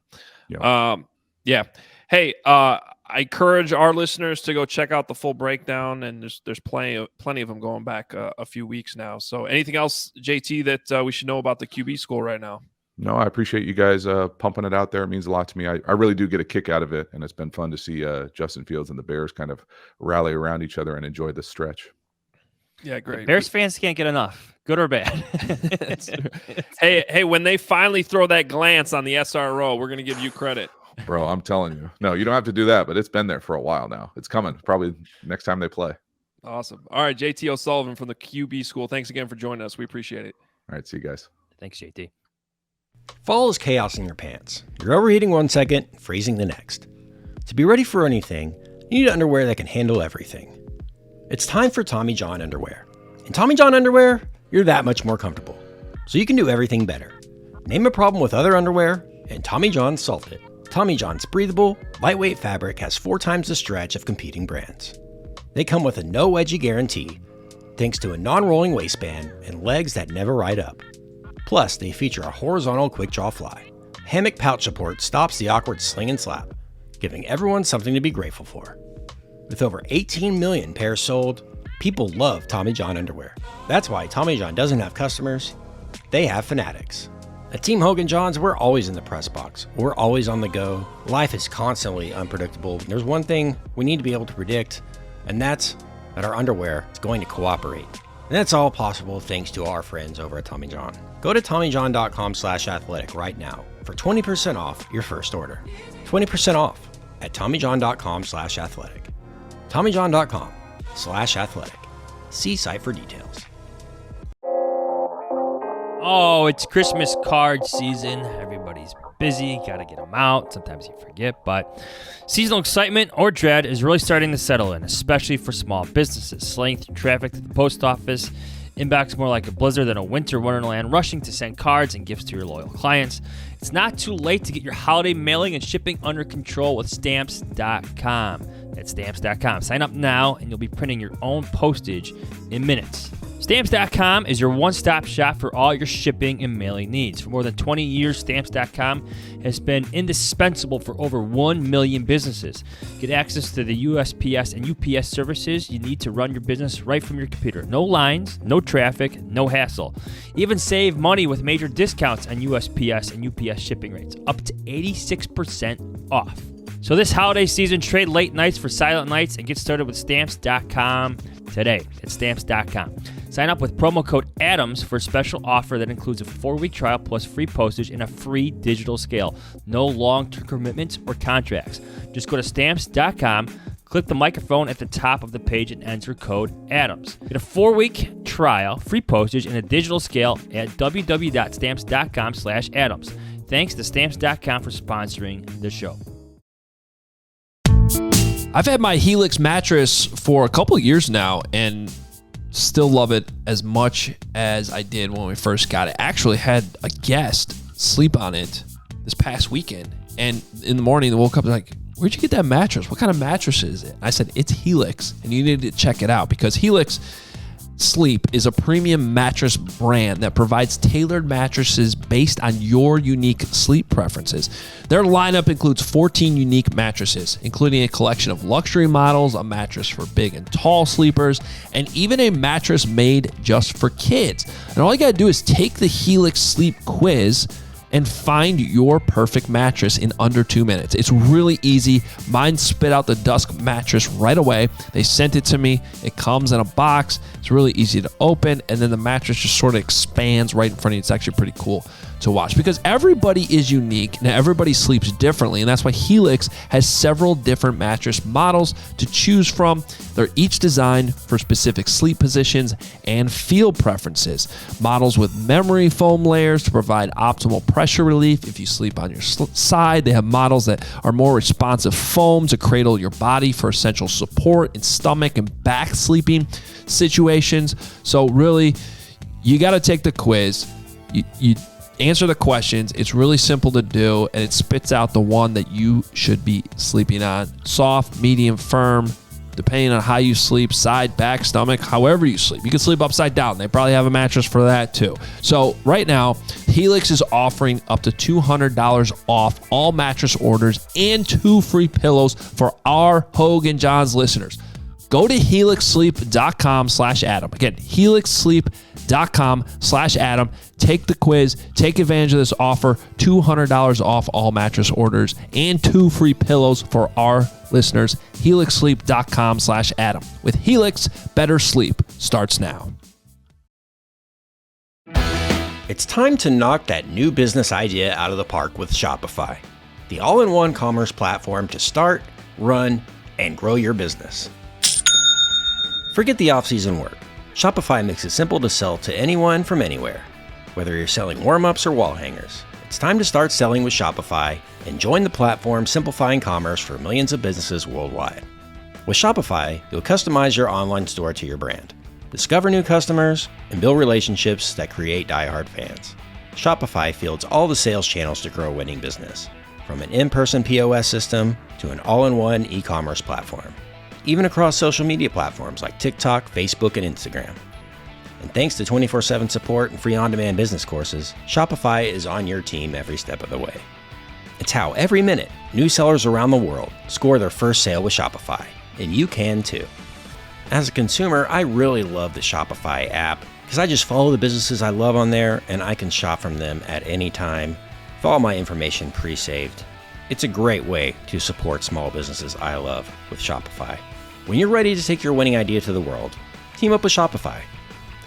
yeah. Hey, I encourage our listeners to go check out the full breakdown, and there's plenty of them going back a few weeks now. So, anything else, JT, that we should know about the QB school right now? No, I appreciate you guys pumping it out there. It means a lot to me. I really do get a kick out of it, and it's been fun to see Justin Fields and the Bears kind of rally around each other and enjoy this stretch. Yeah, great. Bears fans can't get enough, good or bad. Hey, when they finally throw that glance on the SRO, we're going to give you credit. Bro, I'm telling you. No, you don't have to do that, but it's been there for a while now. It's coming probably next time they play. Awesome. All right, JT O'Sullivan from the QB school. Thanks again for joining us. We appreciate it. All right, see you guys. Thanks, JT. Fall is chaos in your pants. You're overheating 1 second, freezing the next. To be ready for anything, you need underwear that can handle everything. It's time for Tommy John underwear. In Tommy John underwear, you're that much more comfortable, so you can do everything better. Name a problem with other underwear, and Tommy John solved it. Tommy John's breathable, lightweight fabric has 4 times the stretch of competing brands. They come with a no wedgie guarantee, thanks to a non-rolling waistband and legs that never ride up. Plus, they feature a horizontal quick draw fly. Hammock pouch support stops the awkward sling and slap, giving everyone something to be grateful for. With over 18 million pairs sold, people love Tommy John underwear. That's why Tommy John doesn't have customers, they have fanatics. At Team Hoge and Jahns, we're always in the press box. We're always on the go. Life is constantly unpredictable. There's one thing we need to be able to predict, and that's that our underwear is going to cooperate. And that's all possible thanks to our friends over at Tommy John. Go to TommyJohn.com/athletic right now for 20% off your first order. 20% off at TommyJohn.com/athletic. TommyJohn.com/athletic. See site for details. Oh, it's Christmas card season. Everybody's busy. Got to get them out. Sometimes you forget, but seasonal excitement or dread is really starting to settle in, especially for small businesses. Slaying through traffic to the post office, inbox more like a blizzard than a winter wonderland, rushing to send cards and gifts to your loyal clients. It's not too late to get your holiday mailing and shipping under control with Stamps.com. That's Stamps.com. Sign up now and you'll be printing your own postage in minutes. Stamps.com is your one-stop shop for all your shipping and mailing needs. For more than 20 years, Stamps.com has been indispensable for over 1 million businesses. Get access to the USPS and UPS services you need to run your business right from your computer. No lines, no traffic, no hassle. Even save money with major discounts on USPS and UPS shipping rates, up to 86% off. So this holiday season, trade late nights for silent nights and get started with Stamps.com today. It's Stamps.com. Sign up with promo code ADAMS for a special offer that includes a 4-week trial plus free postage and a free digital scale. No long-term commitments or contracts. Just go to Stamps.com, click the microphone at the top of the page, and enter code ADAMS. Get a 4-week trial, free postage, and a digital scale at www.stamps.com/ADAMS. Thanks to Stamps.com for sponsoring the show. I've had my Helix mattress for a couple of years now and still love it as much as I did when we first got it. I actually had a guest sleep on it this past weekend, and in the morning they woke up like, where'd you get that mattress? What kind of mattress is it? I said, it's Helix, and you need to check it out because Helix Sleep is a premium mattress brand that provides tailored mattresses based on your unique sleep preferences. Their lineup includes 14 unique mattresses, including a collection of luxury models, a mattress for big and tall sleepers, and even a mattress made just for kids. And all you gotta do is take the Helix Sleep quiz and find your perfect mattress in under 2 minutes. It's really easy. Mine spit out the Dusk mattress right away. They sent it to me. It comes in a box. It's really easy to open, and then the mattress just sort of expands right in front of you. It's actually pretty cool to watch because everybody is unique and everybody sleeps differently, and that's why Helix has several different mattress models to choose from. They're each designed for specific sleep positions and feel preferences. Models with memory foam layers to provide optimal pressure relief if you sleep on your side. They have models that are more responsive foam to cradle your body for essential support in stomach and back sleeping situations. So really, you got to take the quiz. You answer the questions. It's really simple to do, and it spits out the one that you should be sleeping on. Soft, medium, firm, depending on how you sleep, side, back, stomach, however you sleep. You can sleep upside down. They probably have a mattress for that too. So right now, Helix is offering up to $200 off all mattress orders and 2 free pillows for our Hoge and Jahns listeners. Go to helixsleep.com/Adam. Again, helixsleep.com/Adam. Take the quiz. Take advantage of this offer. $200 off all mattress orders and 2 free pillows for our listeners. helixsleep.com/Adam. With Helix, better sleep starts now. It's time to knock that new business idea out of the park with Shopify, the all-in-one commerce platform to start, run, and grow your business. Forget the off-season work. Shopify makes it simple to sell to anyone from anywhere. Whether you're selling warm-ups or wall hangers, it's time to start selling with Shopify and join the platform simplifying commerce for millions of businesses worldwide. With Shopify, you'll customize your online store to your brand, discover new customers, and build relationships that create die-hard fans. Shopify fields all the sales channels to grow a winning business, from an in-person POS system to an all-in-one e-commerce platform, even across social media platforms like TikTok, Facebook, and Instagram. And thanks to 24/7 support and free on-demand business courses, Shopify is on your team every step of the way. It's how every minute, new sellers around the world score their first sale with Shopify, and you can too. As a consumer, I really love the Shopify app because I just follow the businesses I love on there and I can shop from them at any time with all my information pre-saved. It's a great way to support small businesses I love with Shopify. When you're ready to take your winning idea to the world, team up with Shopify,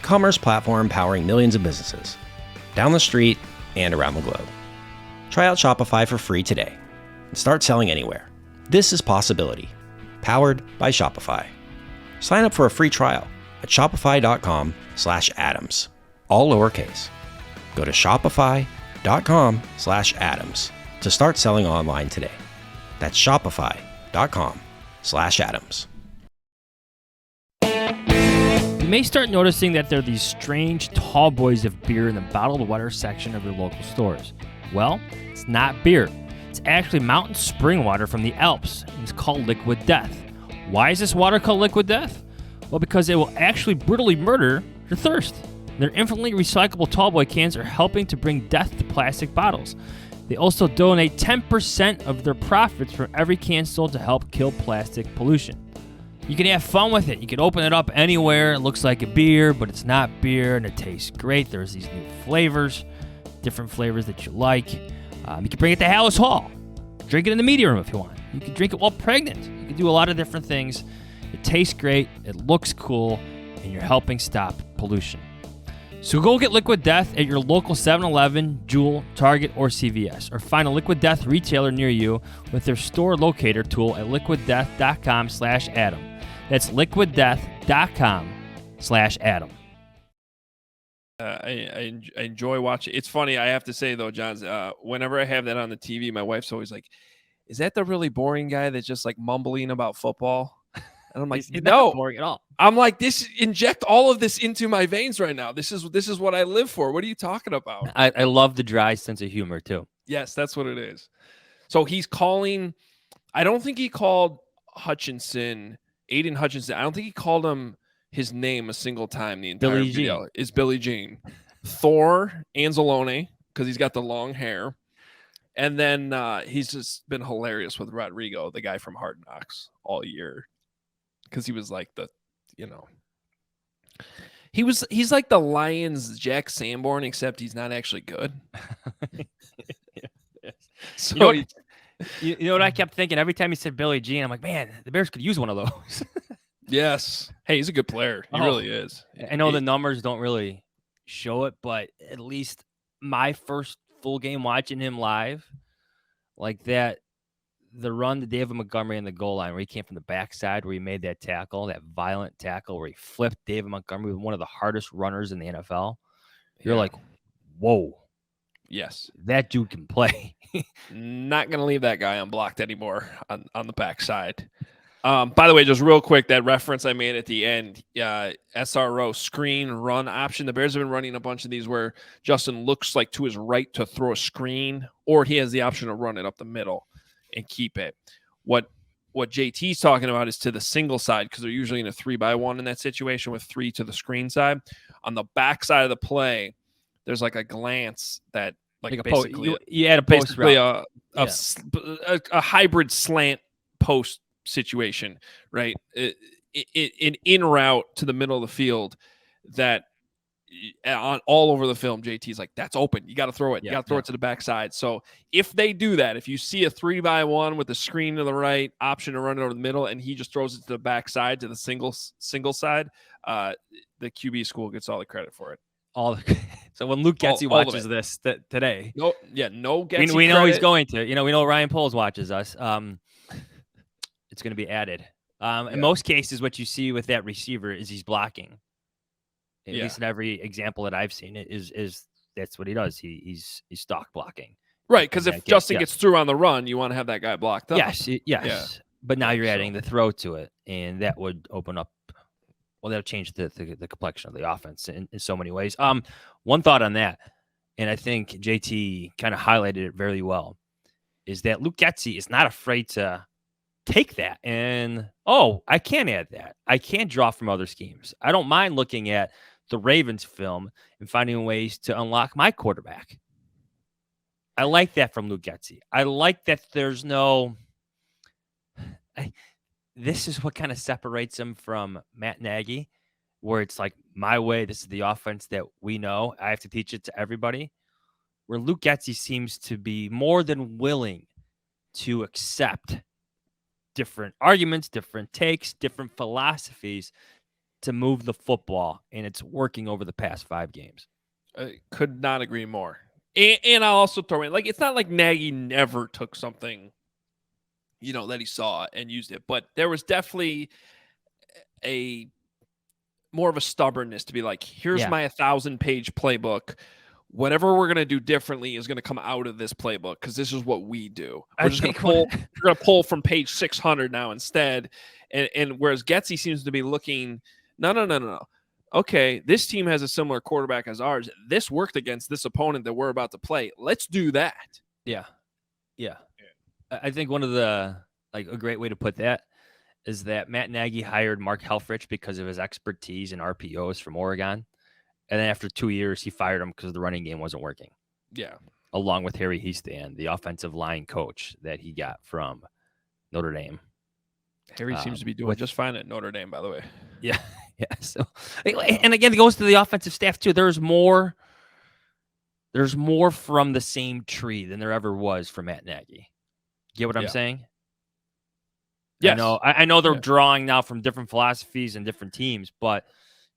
commerce platform powering millions of businesses, down the street and around the globe. Try out Shopify for free today and start selling anywhere. This is Possibility, powered by Shopify. Sign up for a free trial at shopify.com/Adams, all lowercase. Go to shopify.com/Adams to start selling online today. That's shopify.com/Adams. You may start noticing that there are these strange tall boys of beer in the bottled water section of your local stores. Well, it's not beer. It's actually mountain spring water from the Alps, and it's called Liquid Death. Why is this water called Liquid Death? Well, because it will actually brutally murder your thirst. Their infinitely recyclable tallboy cans are helping to bring death to plastic bottles. They also donate 10% of their profits from every can sold to help kill plastic pollution. You can have fun with it. You can open it up anywhere. It looks like a beer, but it's not beer, and it tastes great. There's these new flavors, different flavors that you like. You can bring it to Hallis Hall. Drink it in the media room if you want. You can drink it while pregnant. You can do a lot of different things. It tastes great, it looks cool, and you're helping stop pollution. So go get Liquid Death at your local 7-Eleven, Jewel, Target, or CVS, or find a Liquid Death retailer near you with their store locator tool at liquiddeath.com/Adam. That's liquiddeath.com/Adam. I enjoy watching. It's funny. I have to say though, Jahns, whenever I have that on the TV, my wife's always like, "Is that the really boring guy that's just like mumbling about football?" And I'm like, He's "No, not boring at all." I'm like, inject all of this into my veins right now. This is what I live for. What are you talking about?" I love the dry sense of humor too. Yes, that's what it is. So he's calling. I don't think he called Aiden Hutchinson. I don't think he called him his name a single time the entire Billie video. Jean. Is Billie Jean. Thor Anzalone, because he's got the long hair. And then he's just been hilarious with Rodrigo, the guy from Hard Knocks, all year. Because he was like he's like the Lions Jack Sanborn, except he's not actually good. Yes. So you know what I kept thinking every time he said Billie Jean? I'm like, man, the Bears could use one of those. yes. Hey, he's a good player. He really is. I know the numbers don't really show it, but at least my first full game watching him live, like that, the run to David Montgomery in the goal line where he came from the backside where he made that tackle, that violent tackle where he flipped David Montgomery with one of the hardest runners in the NFL. You're like, whoa. Yes. That dude can play. Not going to leave that guy unblocked anymore on the backside. By the way, just real quick, that reference I made at the end, SRO screen run option. The Bears have been running a bunch of these where Justin looks like to his right to throw a screen, or he has the option to run it up the middle and keep it. What JT's talking about is to the single side, because they're usually in a 3-by-1 in that situation with 3 to the screen side. On the back side of the play, there's like a glance that like basically you add a post basically route. a hybrid slant post situation, right? An in route to the middle of the field that on all over the film, JT's like, that's open. You got to throw it. You got to throw it to the backside. So if they do that, if you see a 3-by-1 with the screen to the right, option to run it over the middle, and he just throws it to the backside to the single side, the QB school gets all the credit for it. So when Luke Getsy watches this today, no Getsy. We know he's going to. We know Ryan Poles watches us. It's going to be added. In most cases, what you see with that receiver is he's blocking. At least in every example that I've seen, is that's what he does. He's stock blocking. Right, because if Justin gets through on the run, you want to have that guy blocked up. Yes. Yeah. But now you're adding the throw to it, and that would open up. Well, that'll change the complexion of the offense in so many ways. One thought on that, and I think JT kind of highlighted it very well, is that Luke Getsy is not afraid to take that and, I can add that. I can draw from other schemes. I don't mind looking at the Ravens film and finding ways to unlock my quarterback. I like that from Luke Getsy. I like that there's no... This is what kind of separates him from Matt Nagy, where it's like, my way, this is the offense that we know. I have to teach it to everybody. Where Luke Getsy seems to be more than willing to accept different arguments, different takes, different philosophies to move the football, and it's working over the past 5 games. I could not agree more. And I'll also throw in, like, it's not like Nagy never took something that he saw and used it. But there was definitely more of a stubbornness to be like, here's my 1,000-page playbook. Whatever we're going to do differently is going to come out of this playbook because this is what we do. We're just going to pull from page 600 now instead. And whereas Getsy seems to be looking, no. Okay, this team has a similar quarterback as ours. This worked against this opponent that we're about to play. Let's do that. Yeah. I think one of a great way to put that is that Matt Nagy hired Mark Helfrich because of his expertise in RPOs from Oregon. And then after 2 years, he fired him because the running game wasn't working. Yeah. Along with Harry Hiestand, the offensive line coach that he got from Notre Dame. Harry seems to be doing just fine at Notre Dame, by the way. Yeah. So, and again, it goes to the offensive staff too. There's more from the same tree than there ever was for Matt Nagy. Get what I'm saying? Yes. I know they're drawing now from different philosophies and different teams, but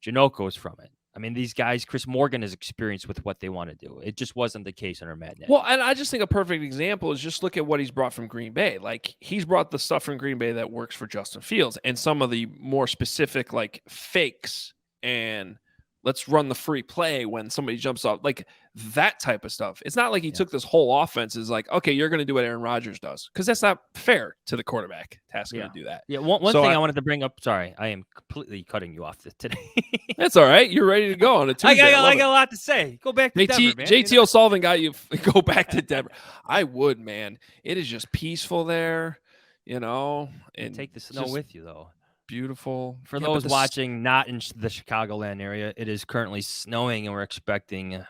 Janoko's from it. I mean, these guys, Chris Morgan has experience with what they want to do. It just wasn't the case under Matt Nagy. Well, and I just think a perfect example is just look at what he's brought from Green Bay. Like, he's brought the stuff from Green Bay that works for Justin Fields and some of the more specific, like, fakes and let's run the free play when somebody jumps off, like that type of stuff. It's not like he took this whole offense is like, okay, you're going to do what Aaron Rodgers does, because that's not fair to the quarterback to ask him to do that. Yeah, one thing I wanted to bring up. Sorry, I am completely cutting you off today. That's all right. You're ready to go on a Tuesday. I got a lot to say. Go back to Denver, man. JT O'Sullivan got you. Go back to Denver. I would, man. It is just peaceful there, and take the snow with you, though. Beautiful. For those watching not in the Chicagoland area, it is currently snowing, and we're expecting a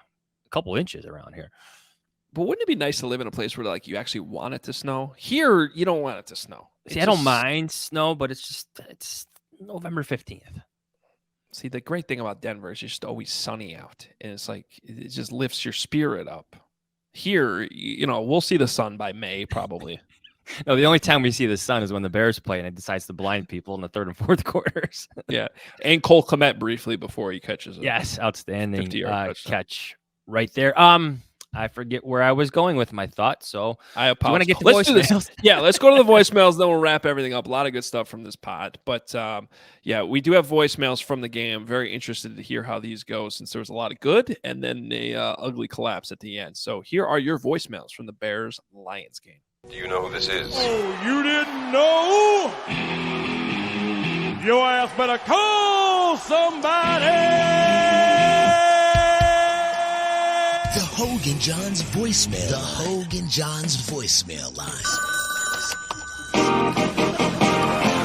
couple inches around here. But wouldn't it be nice to live in a place where like you actually want it to snow? Here, you don't want it to snow. I don't mind snow, but it's November 15th. See, the great thing about Denver is it's just always sunny out, and it's like it just lifts your spirit up. Here, we'll see the sun by May probably. No, the only time we see the sun is when the Bears play and it decides to blind people in the third and fourth quarters. Yeah. And Cole Kmet briefly before he catches it. Yes, outstanding 50-yard catch right there. I I forget where I was going with my thoughts. So I do you want apologize. to get to Let's do this. voicemails? Yeah, let's go to the voicemails. Then we'll wrap everything up. A lot of good stuff from this pod. But yeah, we do have voicemails from the game. I'm very interested to hear how these go since there was a lot of good and then a ugly collapse at the end. So here are your voicemails from the Bears-Lions game. Do you know who this is? Oh, you didn't know? Your ass better call somebody! The Hoge and Jahns voicemail. The Hoge and Jahns voicemail line.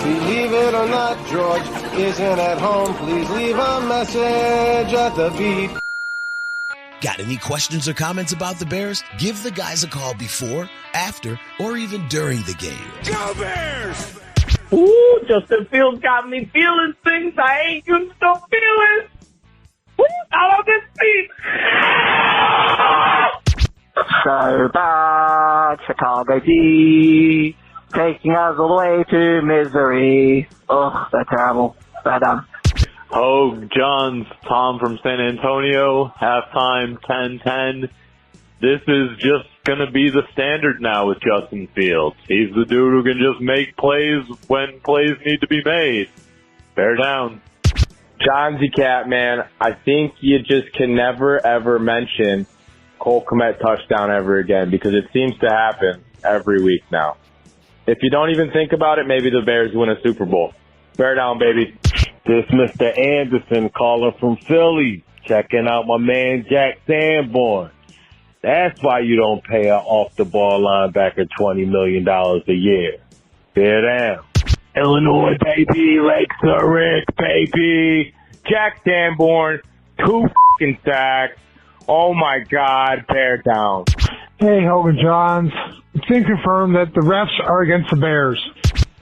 Believe it or not, George isn't at home. Please leave a message at the beep. Got any questions or comments about the Bears? Give the guys a call before, after, or even during the game. Go Bears! Ooh, Justin Fields got me feeling things I ain't used to feeling. Woo, out of this seat. So bad, Chicago D, taking us all the way to misery. Ugh, they're terrible. They're done. Hoge, Jahns, Tom from San Antonio, halftime 10-10. This is just going to be the standard now with Justin Fields. He's the dude who can just make plays when plays need to be made. Bear down. Johnsy Cat, man, I think you just can never, ever mention Cole Kmet touchdown ever again because it seems to happen every week now. If you don't even think about it, maybe the Bears win a Super Bowl. Bear down, baby. This Mr. Anderson calling from Philly, checking out my man Jack Sanborn. That's why you don't pay an off-the-ball linebacker $20 million a year. Bear down. Illinois, baby. Lake Zurich, baby. Jack Sanborn, 2 fucking sacks. Oh, my God. Bear down. Hey, Hogan Johns. It's been confirmed that the refs are against the Bears.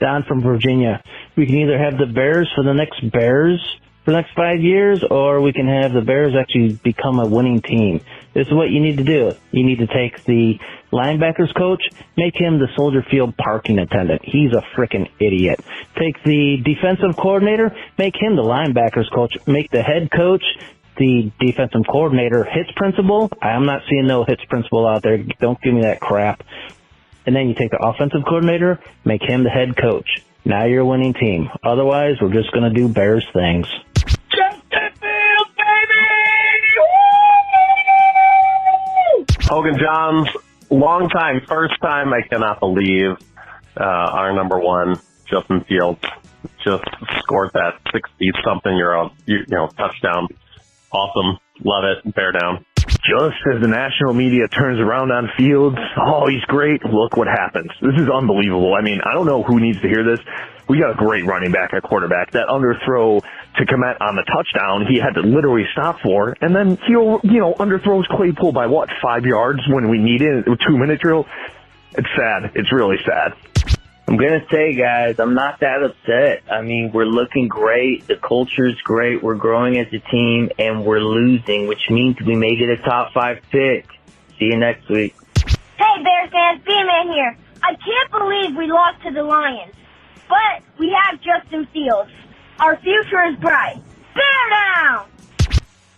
Don from Virginia. We can either have the Bears for the next 5 years, or we can have the Bears actually become a winning team. This is what you need to do. You need to take the linebackers coach, make him the Soldier Field parking attendant. He's a freaking idiot. Take the defensive coordinator, make him the linebackers coach, make the head coach the defensive coordinator hits principal. I'm not seeing no hits principal out there. Don't give me that crap. And then you take the offensive coordinator, make him the head coach. Now you're a winning team. Otherwise, we're just going to do Bears things. Justin Fields, baby! Hogan Johns, long time, first time. I cannot believe our number one, Justin Fields, just scored that 60-something touchdown. Awesome. Love it. Bear down. Just as the national media turns around on Fields, oh, he's great. Look what happens. This is unbelievable. I mean, I don't know who needs to hear this. We got a great running back at quarterback. That underthrow to Kmet on the touchdown, he had to literally stop for. And then he, underthrows Claypool by 5 yards when we need it, a 2-minute drill. It's sad. It's really sad. I'm going to say, guys, I'm not that upset. I mean, we're looking great. The culture's great. We're growing as a team, and we're losing, which means we may get a top 5 pick. See you next week. Hey, Bears fans, B-Man here. I can't believe we lost to the Lions, but we have Justin Fields. Our future is bright. Bear down!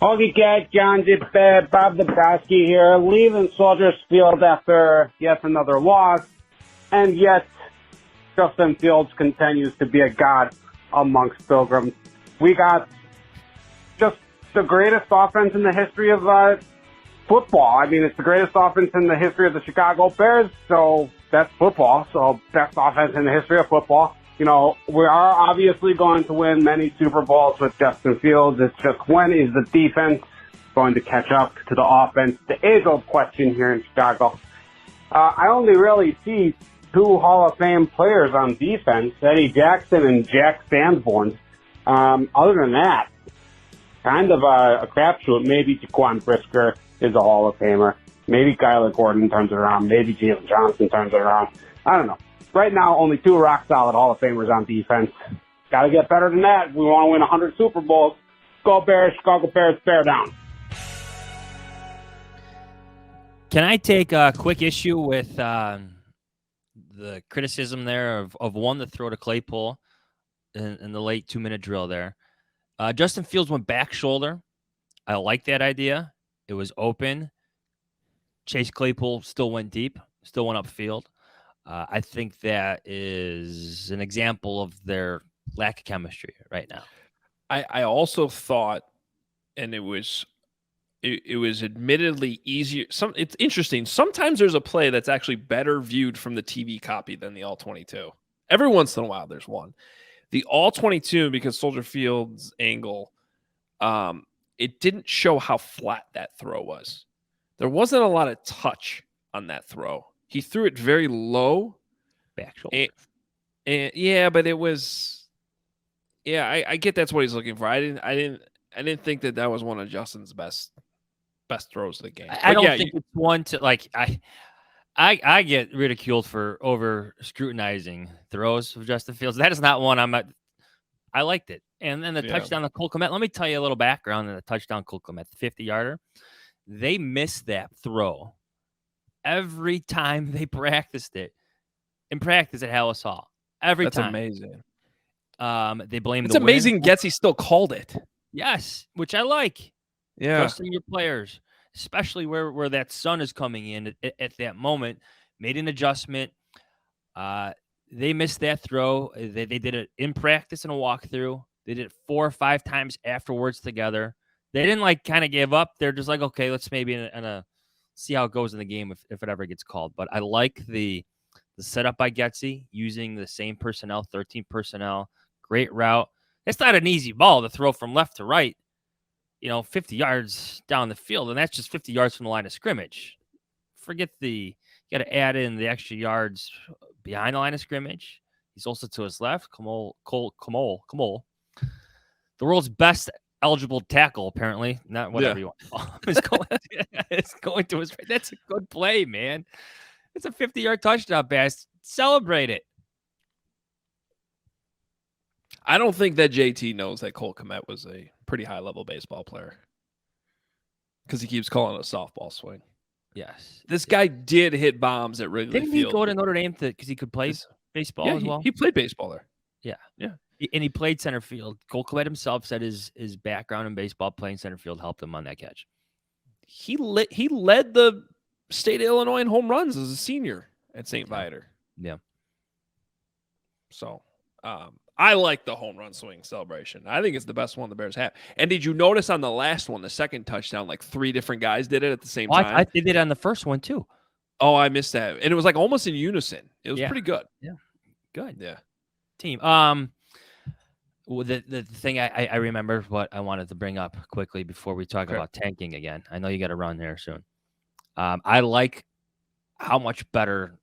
Hoagie Cat, John Dippet, Bob Dabrowski here, leaving Soldier Field after yet another loss, and yet Justin Fields continues to be a god amongst Pilgrims. We got just the greatest offense in the history of football. I mean, it's the greatest offense in the history of the Chicago Bears, so that's football. So best offense in the history of football. We are obviously going to win many Super Bowls with Justin Fields. It's just when is the defense going to catch up to the offense? The age-old question here in Chicago. I only really see 2 Hall of Fame players on defense, Eddie Jackson and Jack Sanborn. Other than that, kind of a crapshoot. Maybe Jaquan Brisker is a Hall of Famer. Maybe Kyler Gordon turns it around. Maybe Jalen Johnson turns it around. I don't know. Right now, only 2 rock-solid Hall of Famers on defense. Got to get better than that. We want to win 100 Super Bowls. Go Bears, Chicago Bears, bear down. Can I take a quick issue with the criticism there of one, the throw to Claypool in the late 2-minute drill there? Justin Fields went back shoulder. I like that idea. It was open. Chase Claypool still went deep, still went upfield. I think that is an example of their lack of chemistry right now. I also thought, and it was admittedly easier. It's interesting. Sometimes there's a play that's actually better viewed from the TV copy than the all 22. Every once in a while, there's one. The all 22, because Soldier Field's angle, it didn't show how flat that throw was. There wasn't a lot of touch on that throw. He threw it very low. Back shoulder. And yeah, but it was. Yeah, I get that's what he's looking for. I didn't think that was one of Justin's best throws of the game. I don't think it's one to like. I get ridiculed for over scrutinizing throws of Justin Fields. That is not one I liked it. And then the touchdown to Cole Kmet. Let me tell you a little background on the touchdown Cole Kmet, the 50-yarder. They missed that throw every time they practiced it. In practice at Hallis Hall. Every time. That's amazing. They blame It's amazing Getsy still called it. Yes, which I like. Yeah. Trusting your players, especially where that sun is coming in at that moment. Made an adjustment. They missed that throw. They did it in practice and a walkthrough. They did it 4 or 5 times afterwards together. They didn't kind of give up. They're just like, okay, let's maybe see how it goes in the game if it ever gets called. But I like the setup by Getsy, using the same personnel, 13 personnel. Great route. It's not an easy ball to throw from left to right, 50 yards down the field, and that's just 50 yards from the line of scrimmage. You got to add in the extra yards behind the line of scrimmage. He's also to his left. Cole. The world's best eligible tackle, apparently. Not whatever you want to call him. It's going to his right. That's a good play, man. It's a 50-yard touchdown pass. Celebrate it. I don't think that JT knows that Cole Kmet was a pretty high-level baseball player because he keeps calling it a softball swing. Yes. This guy did hit bombs at Wrigley Didn't Field. he go to Notre Dame because he could play baseball as well? He played baseball there. Yeah. And he played center field. Cole Kmet himself said his background in baseball, playing center field, helped him on that catch. He led the state of Illinois in home runs as a senior at St. Viator. Yeah. So I like the home run swing celebration. I think it's the best one the Bears have. And did you notice on the last one, the second touchdown, 3 different guys did it at the same time? I did it on the first one too. Oh, I missed that. And it was almost in unison. It was pretty good. Yeah. Good. Yeah. Team. The thing I remember what I wanted to bring up quickly before we talk about tanking again. I know you got to run there soon. I like how much better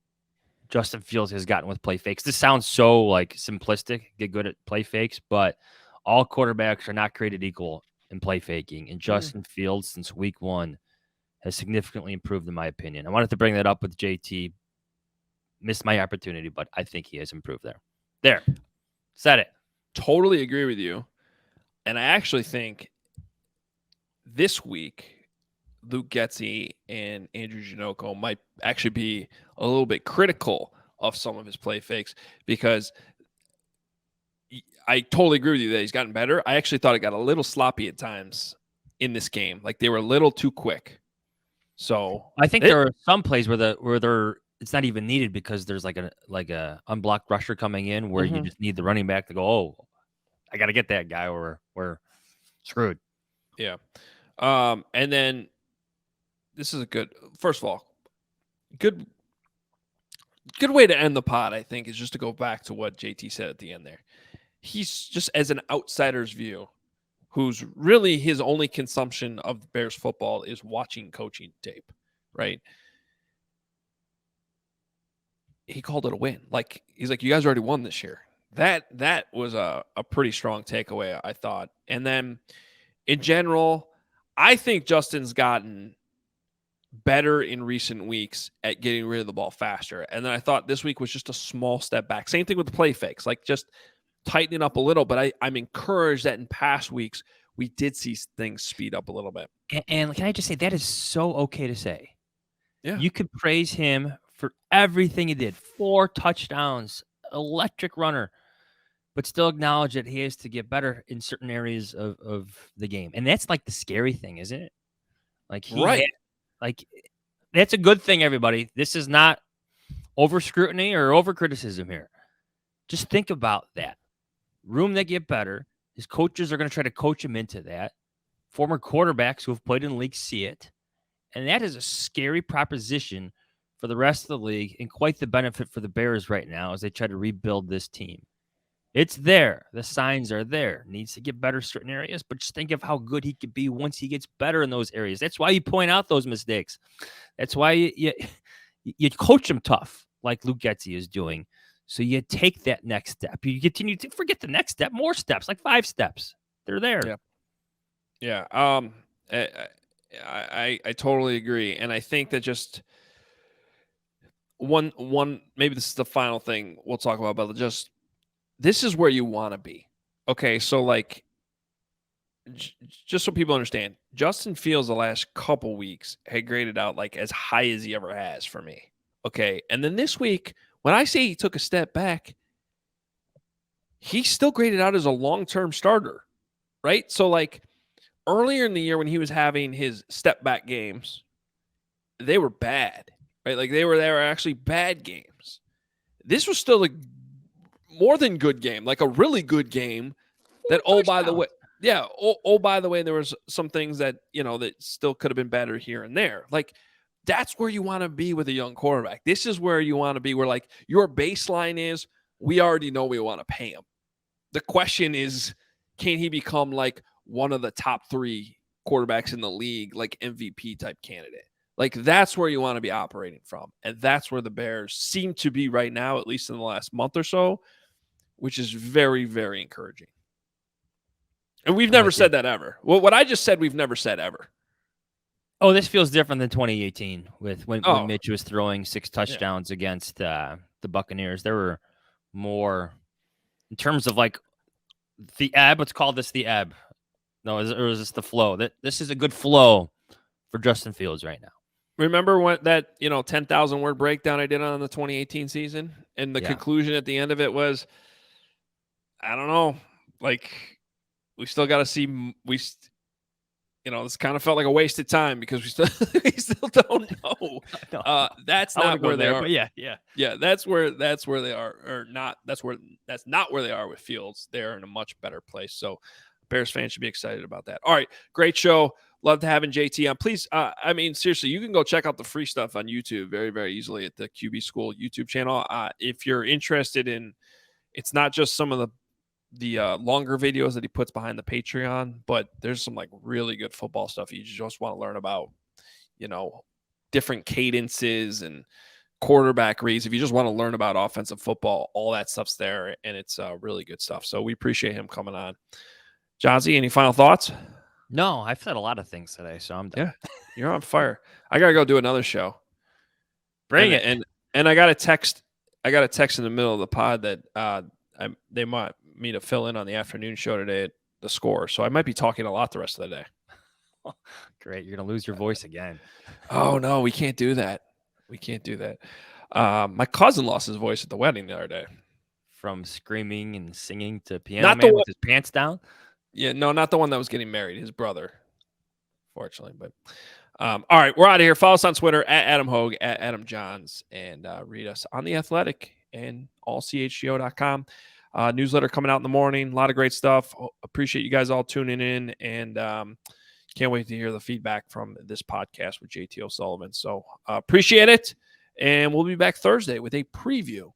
Justin Fields has gotten with play fakes. This sounds so simplistic, get good at play fakes, but all quarterbacks are not created equal in play faking. And Justin Fields, since week 1, has significantly improved, in my opinion. I wanted to bring that up with JT. Missed my opportunity, but I think he has improved there. There. Said it. Totally agree with you. And I actually think this week, Luke Getsy and Andrew Janocko might actually be a little bit critical of some of his play fakes, because I totally agree with you that he's gotten better. I actually thought it got a little sloppy at times in this game. They were a little too quick. So I think there are some plays where it's not even needed, because there's a unblocked rusher coming in where you just need the running back to go, oh, I got to get that guy or we're screwed. Yeah. And then this is first of all, good way to end the pod, I think, is just to go back to what JT said at the end there. He's just, as an outsider's view, who's really his only consumption of Bears football is watching coaching tape, right? He called it a win. He's like, you guys already won this year. That was a pretty strong takeaway, I thought. And then in general, I think Justin's gotten better in recent weeks at getting rid of the ball faster. And then I thought this week was just a small step back. Same thing with the play fakes, just tightening up a little. But I'm encouraged that in past weeks, we did see things speed up a little bit. And can I just say, that is so okay to say. Yeah. You could praise him for everything he did. 4 touchdowns, electric runner, but still acknowledge that he has to get better in certain areas of the game. And that's the scary thing, isn't it? Right. that's a good thing, everybody. This is not over scrutiny or over criticism here. Just think about that. Room that get better. His coaches are going to try to coach him into that. Former quarterbacks who have played in the league see it. And that is a scary proposition for the rest of the league and quite the benefit for the Bears right now as they try to rebuild this team. It's there. The signs are there. Needs to get better certain areas, but just think of how good he could be once he gets better in those areas. That's why you point out those mistakes. That's why you coach him tough, like Luke Getsy is doing. So you take that next step. You continue to forget the next step, more steps, like 5 steps. They're there. Yeah. I totally agree. And I think that just one maybe this is the final thing we'll talk about, but just this is where you want to be. Okay, so like just so people understand, Justin Fields the last couple weeks had graded out like as high as he ever has for me. Okay, and then this week, when I say he took a step back, he still graded out as a long-term starter, right? So like earlier in the year when he was having his step back games, they were bad, right? Like they were actually bad games. This was still a more than good game, like a really good game. That by the way, there was some things that that still could have been better here and there. Like that's where you want to be with a young quarterback. This is where you want to be, where like your baseline is. We already know we want to pay him. The question is, can he become like one of the top 3 quarterbacks in the league, like MVP type candidate? Like that's where you want to be operating from. And that's where the Bears seem to be right now, at least in the last month or so, which is very, very encouraging. And we've never said that ever. Well, what I just said, we've never said ever. Oh, this feels different than 2018 when Mitch was throwing 6 touchdowns against the Buccaneers. There were more in terms of like the ebb. Let's call this the ebb. No, or is this the flow? This is a good flow for Justin Fields right now. Remember when that 10,000 word breakdown I did on the 2018 season, and the conclusion at the end of it was, I don't know, like we still got to see. This kind of felt like a wasted time because we still don't know. That's not where they are. But yeah. That's where they are, or not. That's not where they are with Fields. They're in a much better place. So Bears fans should be excited about that. All right, great show. Loved having JT on. Please, seriously, you can go check out the free stuff on YouTube very, very easily at the QB School YouTube channel. If you're interested in, it's not just some of the longer videos that he puts behind the Patreon, but there's some like really good football stuff. You just want to learn about, different cadences and quarterback reads. If you just want to learn about offensive football, all that stuff's there, and it's really good stuff. So we appreciate him coming on. Jahnsy, any final thoughts? No, I've said a lot of things today, so I'm done. Yeah, you're on fire. I gotta go do another show. Bring it. And I got a text. in the middle of the pod that they might me to fill in on the afternoon show today at the Score. So I might be talking a lot the rest of the day. Great. You're going to lose your voice again. Oh, no, we can't do that. My cousin lost his voice at the wedding the other day. From screaming and singing to Piano Man with his pants down? Yeah, no, not the one that was getting married. His brother, fortunately. But all right, we're out of here. Follow us on Twitter at Adam Hoge, at Adam Jahns, and read us on The Athletic and allchgo.com. Newsletter coming out in the morning. A lot of great stuff. Appreciate you guys all tuning in, and can't wait to hear the feedback from this podcast with JT O'Sullivan. So appreciate it, and we'll be back Thursday with a preview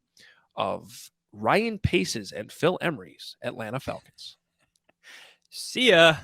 of Ryan Pace's and Phil Emery's Atlanta Falcons. See ya.